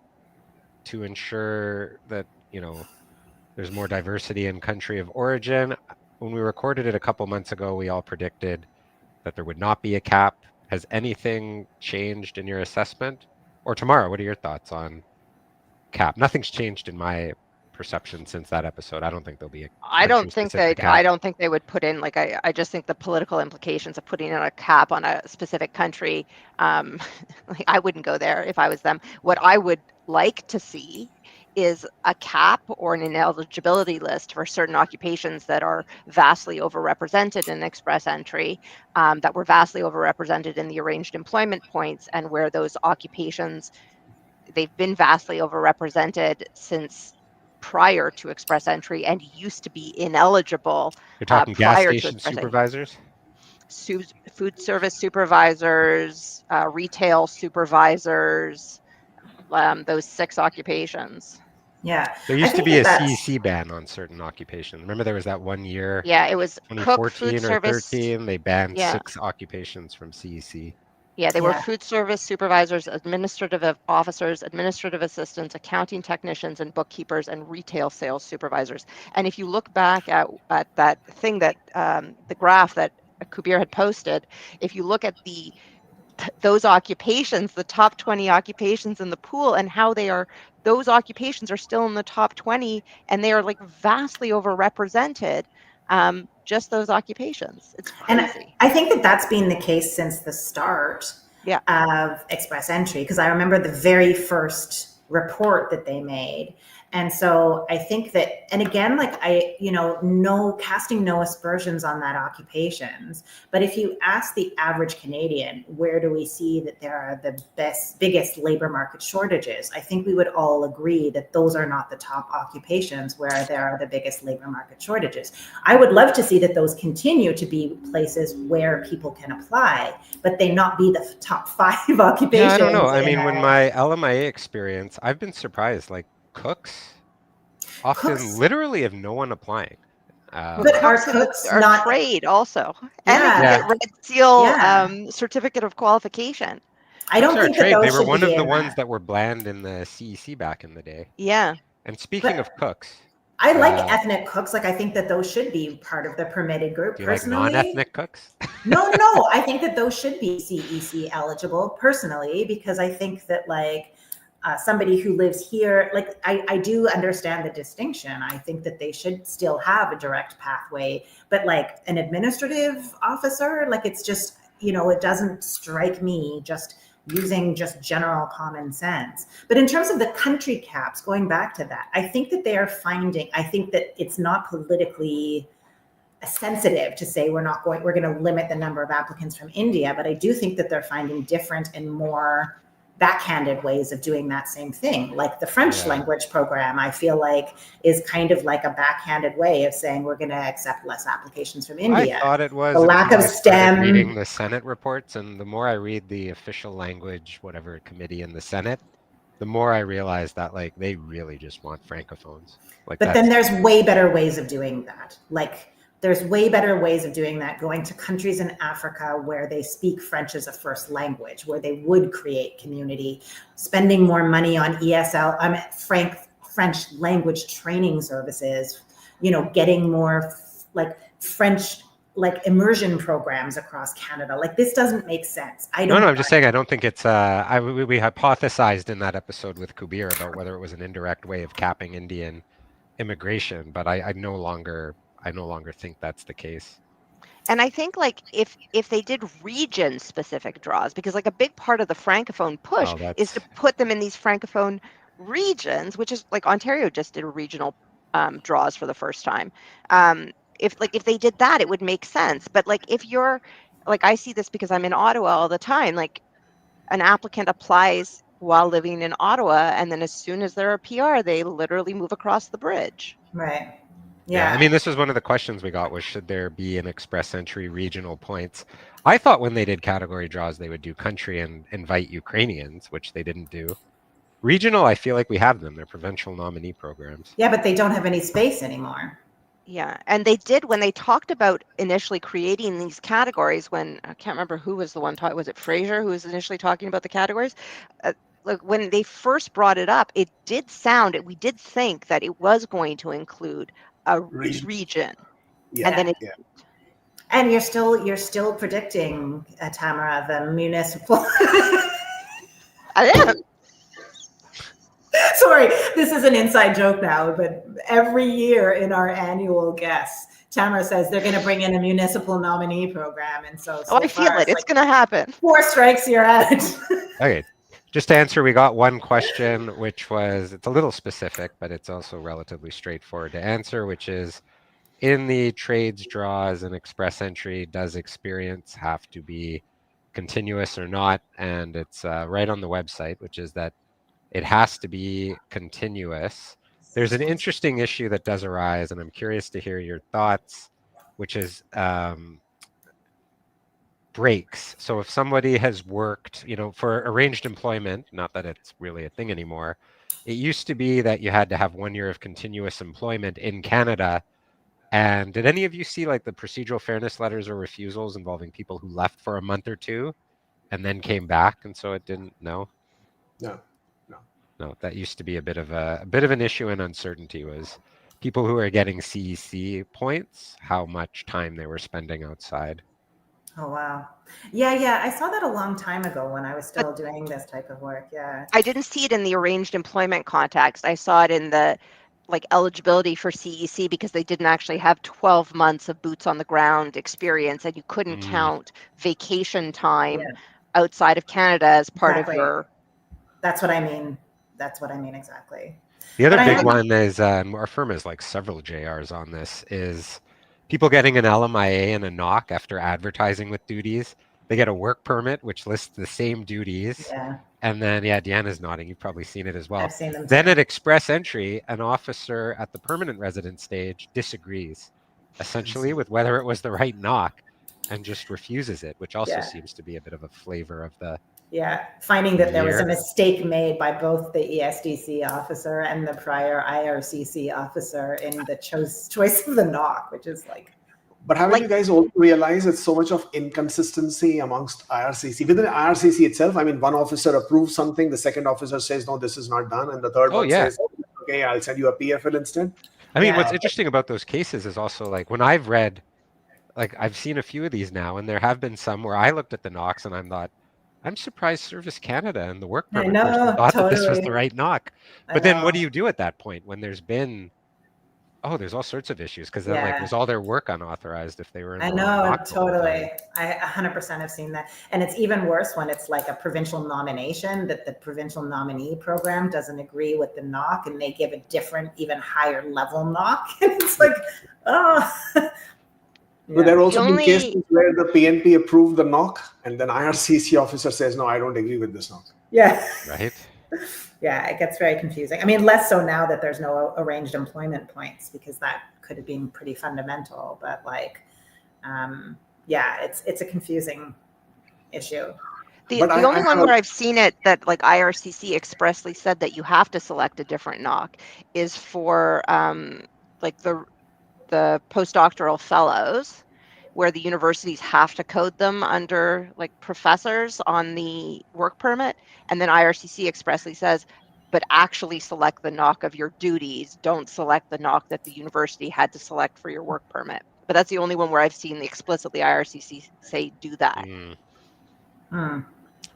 A: to ensure that, there's more diversity in country of origin. When we recorded it a couple months ago, we all predicted that there would not be a cap. Has anything changed in your assessment? Or Tamara, what are your thoughts on cap? Nothing's changed in my perception since that episode. I don't think there'll be a
D: I don't think
A: country-specific cap.
D: I don't think they would put in, like, I just think the political implications of putting in a cap on a specific country, like, I wouldn't go there if I was them. What I would like to see is a cap or an ineligibility list for certain occupations that are vastly overrepresented in express entry, that were vastly overrepresented in the arranged employment points, and where those occupations, they've been vastly overrepresented since prior to express entry and used to be ineligible.
A: You're talking gas
D: prior to
A: station
D: express entry.
A: supervisors?
D: Food service supervisors, retail supervisors, those 6 occupations.
B: Yeah.
A: There used to be a CEC ban on certain occupations. Remember there was that one year,
D: Yeah, it was cook,
A: 2014
D: food
A: or
D: service.
A: 13, they banned
D: Yeah.
A: 6 occupations from CEC.
D: Yeah, they were
B: Yeah.
D: food service supervisors, administrative officers, administrative assistants, accounting technicians, and bookkeepers, and retail sales supervisors. And if you look back at that thing that the graph that Kubir had posted, if you look at those occupations, the top 20 occupations in the pool, and how those occupations are still in the top 20, and they are, like, vastly overrepresented. Just those occupations. It's crazy.
B: And I think that that's been the case since the start of express entry, because I remember the very first report that they made. And so I think that, and again, like, casting no aspersions on that occupations, but if you ask the average Canadian, where do we see that there are the biggest labor market shortages? I think we would all agree that those are not the top occupations where there are the biggest labor market shortages. I would love to see that those continue to be places where people can apply, but they not be the top 5 occupations.
A: Yeah, I don't know. I mean, when my LMIA experience, I've been surprised, like, cooks often literally have no one applying.
B: But our cooks
D: are
B: not
D: trade also,
B: Yeah.
D: and they can get Red Seal
B: Yeah.
D: certificate of qualification.
B: I don't think that those
A: they were
B: should
A: one
B: be
A: of the
B: in
A: ones
B: that.
A: that were banned in the CEC back in the day.
D: Yeah.
A: And speaking
B: But
A: of cooks,
B: I like ethnic cooks. Like, I think that those should be part of the permitted group.
A: do you like
B: Personally,
A: non-ethnic cooks?
B: no. I think that those should be CEC eligible personally, because I think that, like, somebody who lives here, like, I do understand the distinction. I think that they should still have a direct pathway, but, like, an administrative officer, like, it's just, it doesn't strike me just using just general common sense. But in terms of the country caps, going back to that, I think that I think that it's not politically sensitive to say we're going to limit the number of applicants from India, but I do think that they're finding different and more backhanded ways of doing that same thing. Like the French language program, I feel like, is kind of like a backhanded way of saying we're going to accept less applications from India.
A: I thought it was
B: the lack of
A: I started
B: STEM.
A: reading the Senate reports, and the more I read the official language, whatever committee in the Senate, the more I realize that, like, they really just want francophones. Like,
B: but then there's way better ways of doing that. Like, there's way better ways of doing that, going to countries in Africa where they speak French as a first language, where they would create community, spending more money on ESL, French language training services, getting more like French, like, immersion programs across Canada. Like, this doesn't make sense.
A: No, I'm just saying I don't think it's we hypothesized in that episode with Kubir about whether it was an indirect way of capping Indian immigration, but I no longer think that's the case.
D: And I think like if they did region specific draws, because like a big part of the Francophone push
A: Oh,
D: is to
A: that's
D: put them in these Francophone regions, which is like Ontario just did regional draws for the first time. If they did that, it would make sense. But like if you're like, I see this because I'm in Ottawa all the time, like an applicant applies while living in Ottawa, and then as soon as they're a PR, they literally move across the bridge.
B: Right.
A: yeah. I
B: Yeah.
A: mean, this was one of the questions we got was should there be an express entry regional points? I thought when they did category draws, they would do country and invite Ukrainians, which they didn't do. Regional, I feel like we have them. They're provincial nominee programs.
B: Yeah, but they don't have any space anymore.
D: Yeah, and they did when they talked about initially creating these categories. When I can't remember who was the one talking, was it Fraser who was initially talking about the categories? Like when they first brought it up, it did sound, we did think that it was going to include a region,
C: Yeah.
D: and then it.
C: Yeah.
B: And you're still predicting, Tamara, the municipal.
D: I am.
B: Sorry, this is an inside joke now, but every year in our annual guests, Tamara says they're going to bring in a municipal nominee program, and so
D: I feel
B: far,
D: it. It's going to happen.
B: 4 strikes, you're out.
A: Okay. Just to answer, we got one question, which was, it's a little specific, but it's also relatively straightforward to answer, which is, in the trades draws and express entry, does experience have to be continuous or not? And it's right on the website, which is that it has to be continuous. There's an interesting issue that does arise, and I'm curious to hear your thoughts, which is breaks. So if somebody has worked, for arranged employment, not that it's really a thing anymore, it used to be that you had to have 1 year of continuous employment in Canada. And did any of you see like the procedural fairness letters or refusals involving people who left for a month or two and then came back, and so it didn't? No, that used to be a bit of an issue, and uncertainty was people who are getting CEC points, how much time they were spending outside.
B: Oh, wow. Yeah. I saw that a long time ago when I was still doing this type of work. Yeah.
D: I didn't see it in the arranged employment context. I saw it in the like eligibility for CEC because they didn't actually have 12 months of boots on the ground experience, and you couldn't count vacation time outside of Canada as part of your.
B: That's what I mean. Exactly.
A: The other big one is, our firm has like several JRs on this, is people getting an LMIA and a knock after advertising with duties. They get a work permit, which lists the same duties.
B: Yeah.
A: And then, Deanna's nodding. You've probably seen it as well.
B: I've seen them.
A: Then at express entry, an officer at the permanent resident stage disagrees, essentially, with whether it was the right knock and just refuses it, which also seems to be a bit of a flavor of the.
B: Yeah, finding that there was a mistake made by both the ESDC officer and the prior IRCC officer in the choice of the knock, which is like.
C: But haven't you guys also realized it's so much of inconsistency amongst IRCC? Within IRCC itself, I mean, one officer approves something, the second officer says, no, this is not done. And the third one says, okay, I'll send you a PFL instead.
A: I mean, what's interesting about those cases is also like when I've read, like I've seen a few of these now, and there have been some where I looked at the knocks and I'm surprised Service Canada and the work permit person thought that this was the right knock. But then what do you do at that point when there's been, there's all sorts of issues, because then like was all their work unauthorized if they were in the knock
B: totally. I 100% have seen that. And it's even worse when it's like a provincial nomination that the provincial nominee program doesn't agree with the knock and they give a different, even higher level knock. And it's like,
C: But there are also been cases where the PNP approved the knock and then IRCC officer says, no, I don't agree with this knock.
B: Yeah.
A: Right.
B: Yeah, it gets very confusing. I mean, less so now that there's no arranged employment points, because that could have been pretty fundamental. But like, it's a confusing issue.
D: The only one where I've seen it that like IRCC expressly said that you have to select a different knock is for like the postdoctoral fellows, where the universities have to code them under like professors on the work permit. And then IRCC expressly says, but actually select the knock of your duties. Don't select the knock that the university had to select for your work permit. But that's the only one where I've seen explicitly IRCC say do that.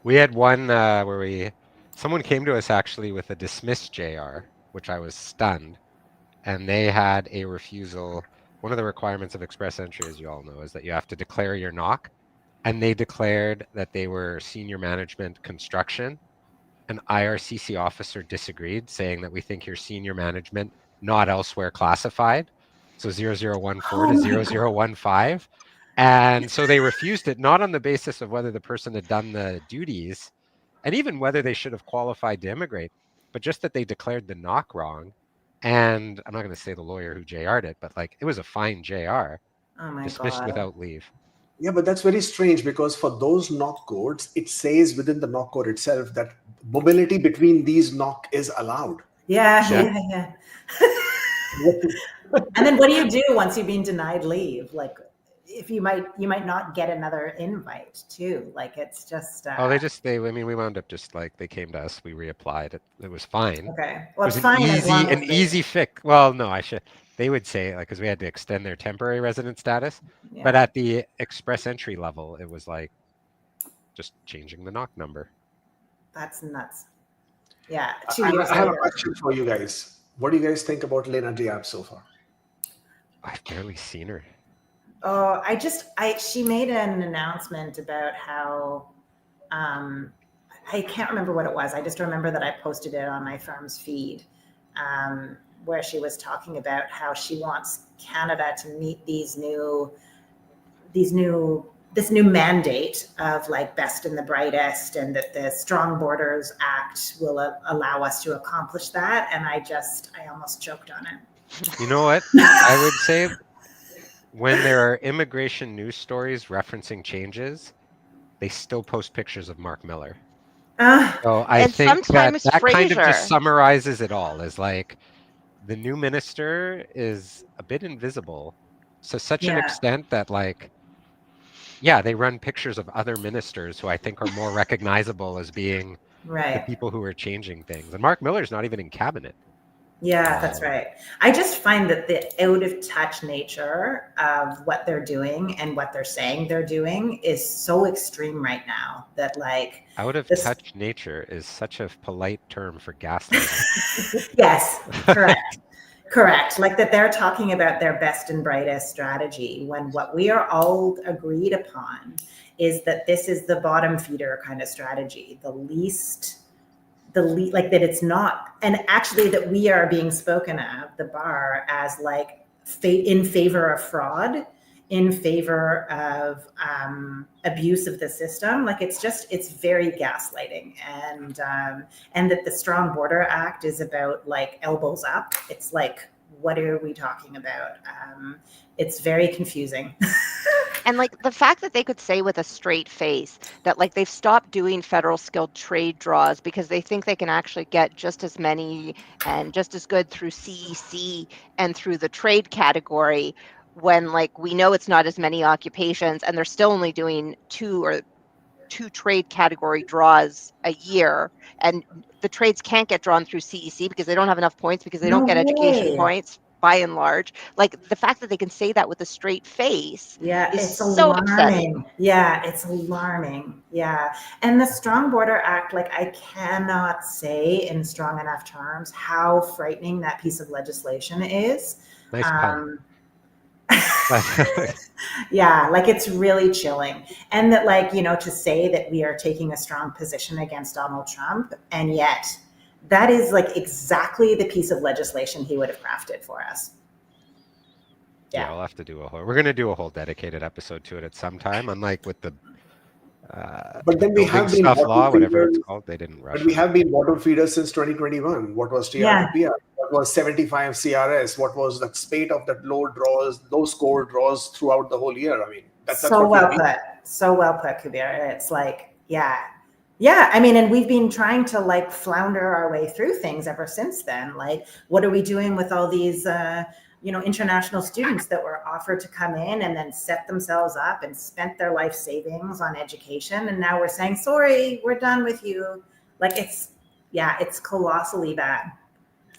A: We had one where someone came to us actually with a dismissed JR, which I was stunned. And they had a refusal one of the requirements of express entry, as you all know, is that you have to declare your knock. And they declared that they were senior management construction. An IRCC officer disagreed, saying that we think you're senior management, not elsewhere classified. So 0014
B: Oh
A: to
B: my God.
A: 0015. And so they refused it, not on the basis of whether the person had done the duties and even whether they should have qualified to immigrate, but just that they declared the knock wrong. And I'm not going to say the lawyer who JR'd it, but like it was a fine JR,
B: Oh my
A: dismissed
B: God.
A: without leave.
C: Yeah, but that's very strange because for those knock codes, it says within the knock code itself that mobility between these knock is allowed.
B: Yeah,
C: So-
B: yeah. And then what do you do once you've been denied leave? Like, if you might not get another invite too. Like, it's just.
A: I mean, we wound up just like they came to us, we reapplied. It was fine.
B: Okay. Well,
A: It was
B: it's fine as long as
A: an easy fix. Well, no, they would say like, because we had to extend their temporary resident status,
B: Yeah.
A: but at the express entry level, it was like just changing the knock number.
B: That's nuts. Yeah.
C: I
B: 2 years
C: I have a
B: later.
C: question for you guys. What do you guys think about Lena Diab so far?
A: I've barely seen her.
B: Oh, she made an announcement about how, I can't remember what it was. I just remember that I posted it on my firm's feed, where she was talking about how she wants Canada to meet this new mandate of like best and the brightest, and that the Strong Borders Act will allow us to accomplish that. And I almost choked on it.
A: You know what? I would say when there are immigration news stories referencing changes, they still post pictures of Mark Miller. So I
D: And
A: think
D: sometimes
A: that kind of
D: Fraser.
A: just summarizes it all as like the new minister is a bit invisible to such an
B: Yeah.
A: extent that like, yeah, they run pictures of other ministers who I think are more recognizable as being the
B: Right.
A: people who are changing things. And Mark Miller's not even in cabinet.
B: Yeah, that's right. I just find that the out of touch nature of what they're doing and what they're saying they're doing is so extreme right now that like
A: Out of
B: this-
A: touch nature is such a polite term for gaslighting.
B: Yes, correct. Correct. Like that they're talking about their best and brightest strategy when what we are all agreed upon is that this is the bottom feeder kind of strategy, like that it's not, and actually that we are being spoken of, the bar, as like in favor of fraud, in favor of abuse of the system. Like it's very gaslighting, and that the Strong Border Act is about like elbows up. It's like, what are we talking about? It's very confusing.
D: And like the fact that they could say with a straight face that like they've stopped doing federal skilled trade draws because they think they can actually get just as many and just as good through CEC and through the trade category, when like we know it's not as many occupations and they're still only doing two trade category draws a year, and the trades can't get drawn through CEC because they don't have enough points, because they don't get education points by and large. Like the fact that they can say that with a straight face,
B: yeah,
D: is
B: it's
D: so
B: alarming.
D: upsetting.
B: Yeah, it's alarming. Yeah, and the Strong Border Act, like I cannot say in strong enough terms how frightening that piece of legislation is.
A: Nice pun.
B: Yeah, like it's really chilling. And that, like, you know, to say that we are taking a strong position against Donald Trump, and yet that is like exactly the piece of legislation he would have crafted for us.
A: Yeah, we'll have to do we're going to do a whole dedicated episode to it at some time, unlike with the
C: But then we have been
A: stuff
C: bottom
A: law, whatever it's
C: feeders.
A: called. They didn't rush
C: But we
A: it.
C: have been bottom feeders since 2021. What was TRPR? What was 75 CRS? What was that spate of that low score draws throughout the whole year? I mean, that's
B: So
C: what
B: well
C: we've been.
B: put. So well put, Kubir. It's like, yeah. I mean, and we've been trying to like flounder our way through things ever since then. Like, what are we doing with all these, international students that were offered to come in and then set themselves up and spent their life savings on education, and now we're saying, sorry, we're done with you. Like it's colossally bad.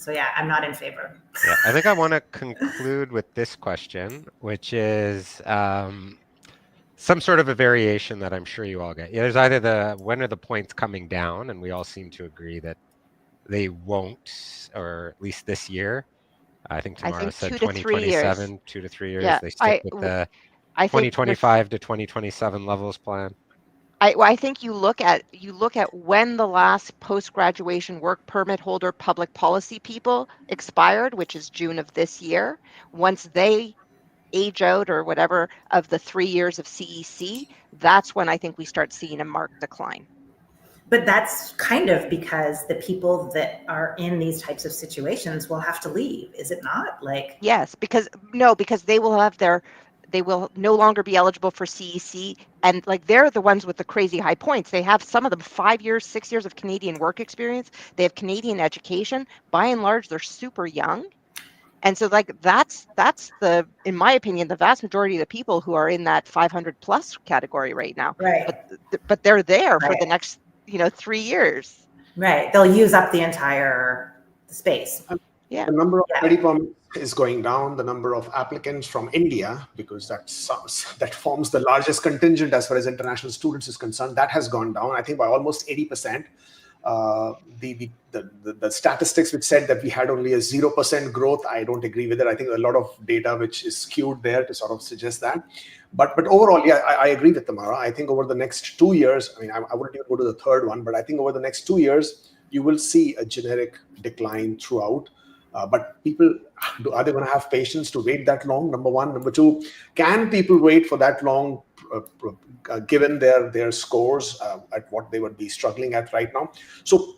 B: So yeah, I'm not in favor.
A: Yeah, I think I want to conclude with this question, which is some sort of a variation that I'm sure you all get. Yeah, there's either when are the points coming down, and we all seem to agree that they won't, or at least this year. I think
D: I
A: Tamara
D: think
A: said
D: 2 to 3 years.
A: 2027, 2 to 3 years.
D: Yeah,
A: They stick with the
D: I think there's
A: 2025 to 2027 levels plan.
D: I think you look at when the last post-graduation work permit holder public policy people expired, which is June of this year. Once they age out or whatever of the 3 years of CEC, that's when I think we start seeing a marked decline.
B: But that's kind of because the people that are in these types of situations will have to leave, is it not? Like,
D: yes, because they will no longer be eligible for CEC, and like they're the ones with the crazy high points. They have some of them 5 years, 6 years of Canadian work experience. They have Canadian education. By and large, they're super young. And so like that's in my opinion, the vast majority of the people who are in that 500 plus category right now.
B: right,
D: But they're there for
B: right,
D: the next, 3 years.
B: right. They'll use up the entire space.
D: Yeah.
C: The number of
B: Yeah.
C: study permits is going down. The number of applicants from India, because that forms the largest contingent as far as international students is concerned, that has gone down, I think, by almost 80%. The statistics which said that we had only a 0% growth, I don't agree with it. I think a lot of data which is skewed there to sort of suggest that. But overall, yeah, I agree with Tamara. I think over the next 2 years, I mean, I wouldn't even go to the third one, but I think over the next 2 years, you will see a generic decline throughout. But people, are they going to have patience to wait that long? Number one. Number two, can people wait for that long, given their scores at what they would be struggling at right now? So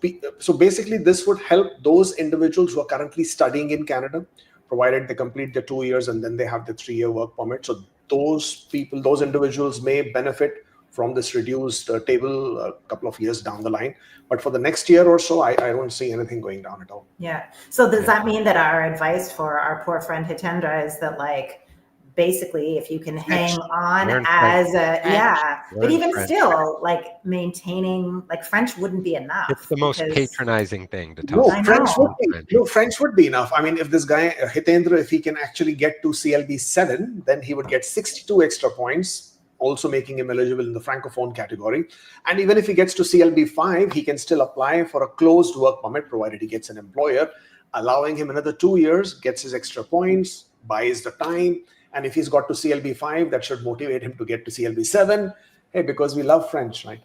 C: basically, this would help those individuals who are currently studying in Canada, provided they complete the 2 years and then they have the 3-year work permit. So those people, those individuals may benefit from this reduced table a couple of years down the line. But for the next year or so, I don't see anything going down at all.
B: Yeah. So does that mean that our advice for our poor friend Hitendra is that, like, basically if you can hang on
A: Learn
B: as
A: French.
B: but
A: Learn
B: even
A: French.
B: still, like, maintaining, like, French wouldn't be enough.
A: It's the most patronizing thing to tell.
C: No,
A: someone.
C: French would be enough. I mean, if this guy Hitendra, if he can actually get to CLB 7, then he would get 62 extra points, also making him eligible in the Francophone category. And even if he gets to CLB 5, he can still apply for a closed work permit, provided he gets an employer, allowing him another 2 years, gets his extra points, buys the time. And if he's got to CLB 5, that should motivate him to get to CLB 7. Hey, because we love French, right?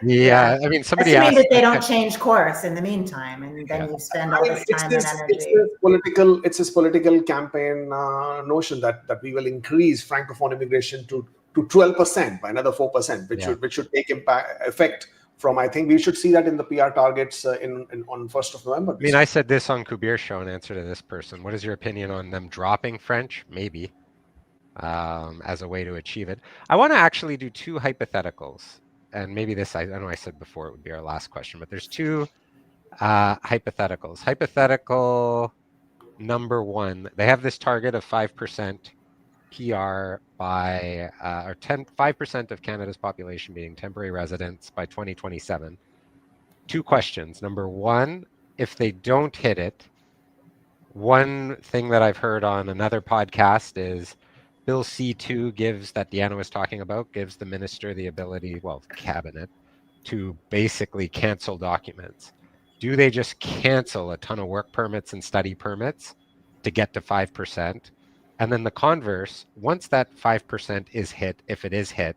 A: Yeah, I mean, somebody
B: assuming
A: asked
B: that they don't change course in the meantime, and then you spend all this time and energy.
C: It's this political campaign notion that we will increase Francophone immigration to 12% by another 4%, which should take effect from, I think we should see that in the PR targets on 1st of November.
A: I mean, I said this on Kubir show in answer to this person. What is your opinion on them dropping French? Maybe, as a way to achieve it. I want to actually do 2 hypotheticals. And maybe this, I know I said before it would be our last question, but there's 2 hypotheticals. Hypothetical number 1, they have this target of 5% PR by, or 5% of Canada's population being temporary residents by 2027. 2 questions. Number 1, if they don't hit it, one thing that I've heard on another podcast is Bill C2 gives, that Deanna was talking about, gives the minister the ability, well, cabinet, to basically cancel documents. Do they just cancel a ton of work permits and study permits to get to 5%? And then the converse, once that 5% is hit, if it is hit,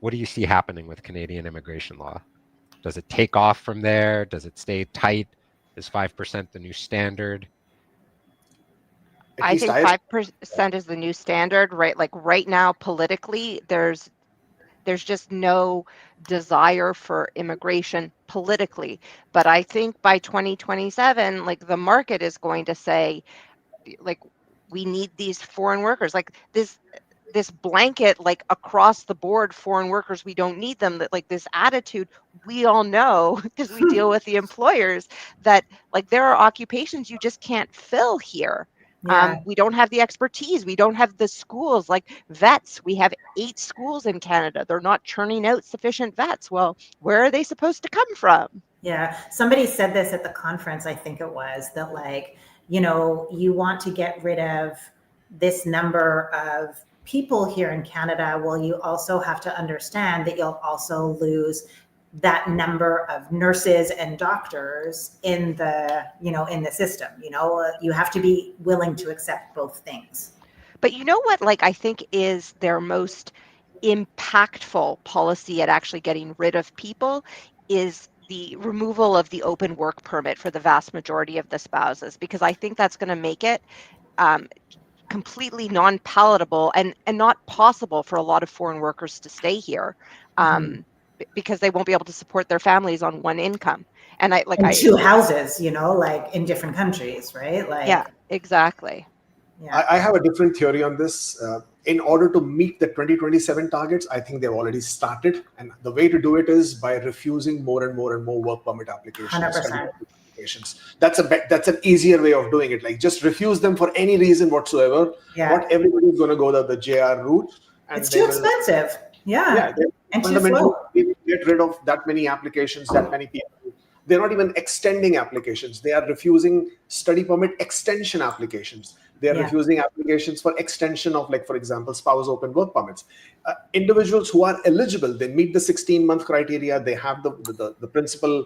A: what do you see happening with Canadian immigration law? Does it take off from there? Does it stay tight? Is 5% the new standard?
D: I think 5% is the new standard, right? Like right now, politically, there's just no desire for immigration politically. But I think by 2027, like the market is going to say, like, we need these foreign workers, like this blanket, like across the board, foreign workers, we don't need them. That, like, this attitude, we all know because we deal with the employers, that like there are occupations you just can't fill here.
B: Yeah.
D: We don't have the expertise. We don't have the schools, like vets. We have 8 schools in Canada. They're not churning out sufficient vets. Well, where are they supposed to come from?
B: Yeah. Somebody said this at the conference, I think it was, that, like, you know, you want to get rid of this number of people here in Canada. Well, you also have to understand that you'll also lose that number of nurses and doctors in the, in the system. You have to be willing to accept both things.
D: But you know what, like, I think is their most impactful policy at actually getting rid of people is the removal of the open work permit for the vast majority of the spouses, because I think that's going to make it completely non-palatable and not possible for a lot of foreign workers to stay here. Because they won't be able to support their families on one income. And
B: two houses, like in different countries, right? Like,
D: yeah, exactly.
B: Yeah.
C: I have a different theory on this. In order to meet the 2027 targets, I think they've already started. And the way to do it is by refusing more and more work permit applications.
B: 100%.
C: Applications. That's an easier way of doing it. Like, just refuse them for any reason whatsoever.
B: Yeah.
C: Not everybody's going to go the JR route. And
B: it's too expensive. Yeah.
C: And fundamentally, get rid of that many applications, that many people. They're not even extending applications. They are refusing study permit extension applications. They are refusing applications for extension of, like, for example, spouse open work permits. Individuals who are eligible, they meet the 16-month criteria. They have the principal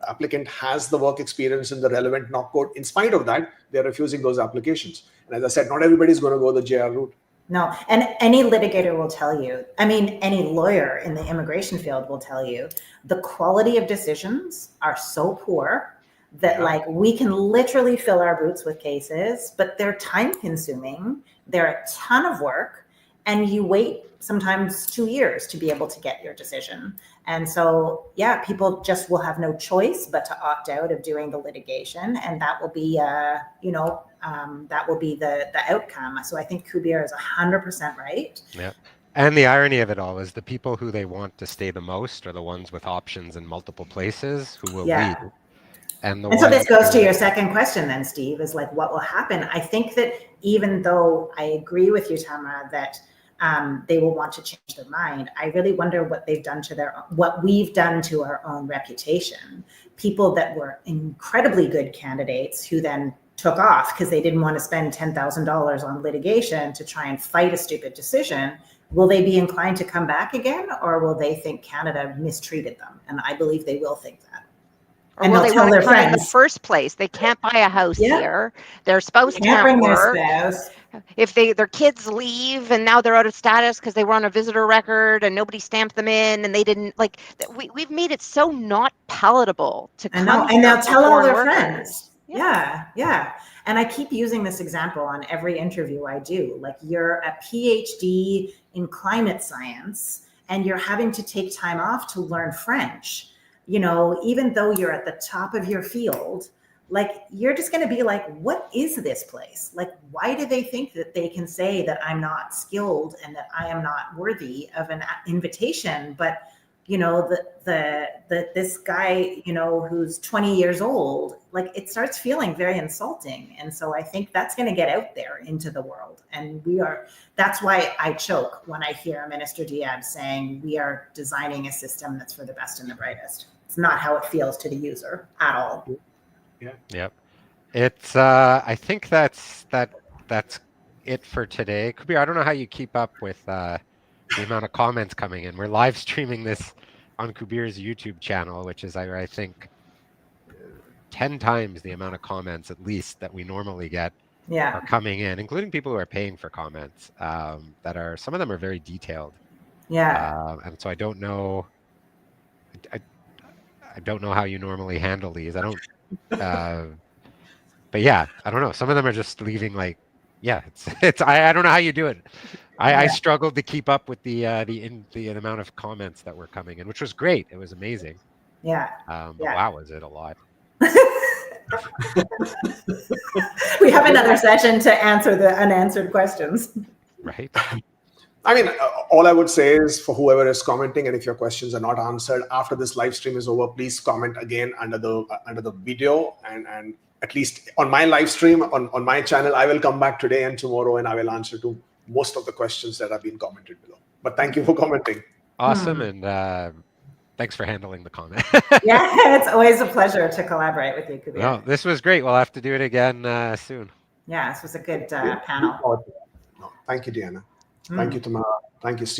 C: applicant has the work experience in the relevant NOC code. In spite of that, they're refusing those applications. And as I said, not everybody's going to go the JR route.
B: No, and any litigator will tell you, any lawyer in the immigration field will tell you, the quality of decisions are so poor that like we can literally fill our boots with cases, but they're time consuming. They're a ton of work, and you wait sometimes 2 years to be able to get your decision. And so, people just will have no choice but to opt out of doing the litigation, and that will be, that will be the outcome. So I think Kubir is 100% right.
A: Yeah. And the irony of it all is the people who they want to stay the most are the ones with options in multiple places who will leave. And
B: so this goes to your second question then, Steve, is like, what will happen? I think that even though I agree with you, Tamara, that they will want to change their mind, I really wonder what they've done to what we've done to our own reputation. People that were incredibly good candidates who then took off because they didn't want to spend $10,000 on litigation to try and fight a stupid decision. Will they be inclined to come back again, or will they think Canada mistreated them? And I believe they will think that.
D: Or will they want to come in the first place? They can't buy a house here. Their spouse can't work. If their kids leave and now they're out of status because they were on a visitor record and nobody stamped them in and they didn't, like, we've made it so not palatable to come here.
B: And they'll tell all their friends. Yeah. And I keep using this example on every interview I do. Like, you're a PhD in climate science and you're having to take time off to learn French. Even though you're at the top of your field, like, you're just going to be like, what is this place? Like, why do they think that they can say that I'm not skilled and that I am not worthy of an invitation? But, this guy, who's 20 years old, like, it starts feeling very insulting. And so I think that's going to get out there into the world. And that's why I choke when I hear Minister Diab saying we are designing a system that's for the best and the brightest. It's not how it feels to the user at all.
C: Yeah.
A: Yep. It's I think that's it for today. Kubir, I don't know how you keep up with the amount of comments coming in. We're live streaming this on Kubir's YouTube channel, which is, I think, 10 times the amount of comments at least that we normally get are coming in, including people who are paying for comments that are, some of them are very detailed. And so I don't know. I don't know how you normally handle these. I don't. But yeah, I don't know. Some of them are just leaving like, it's. I don't know how you do it. I struggled to keep up with the amount of comments that were coming in, which was great. It was amazing. But wow, was it a lot?
B: We have another session to answer the unanswered questions.
A: Right.
C: I mean, all I would say is, for whoever is commenting, and if your questions are not answered after this live stream is over, please comment again under the video, and at least on my live stream on my channel, I will come back today and tomorrow, and I will answer to most of the questions that have been commented below. But thank you for commenting.
A: Awesome, and thanks for handling the comment.
B: It's always a pleasure to collaborate with you, Kubir.
A: No, this was great. We'll have to do it again soon.
B: Yeah, this was a good panel.
C: No, thank you, Deanna. Thank you, Tamara. Thank you, Steve.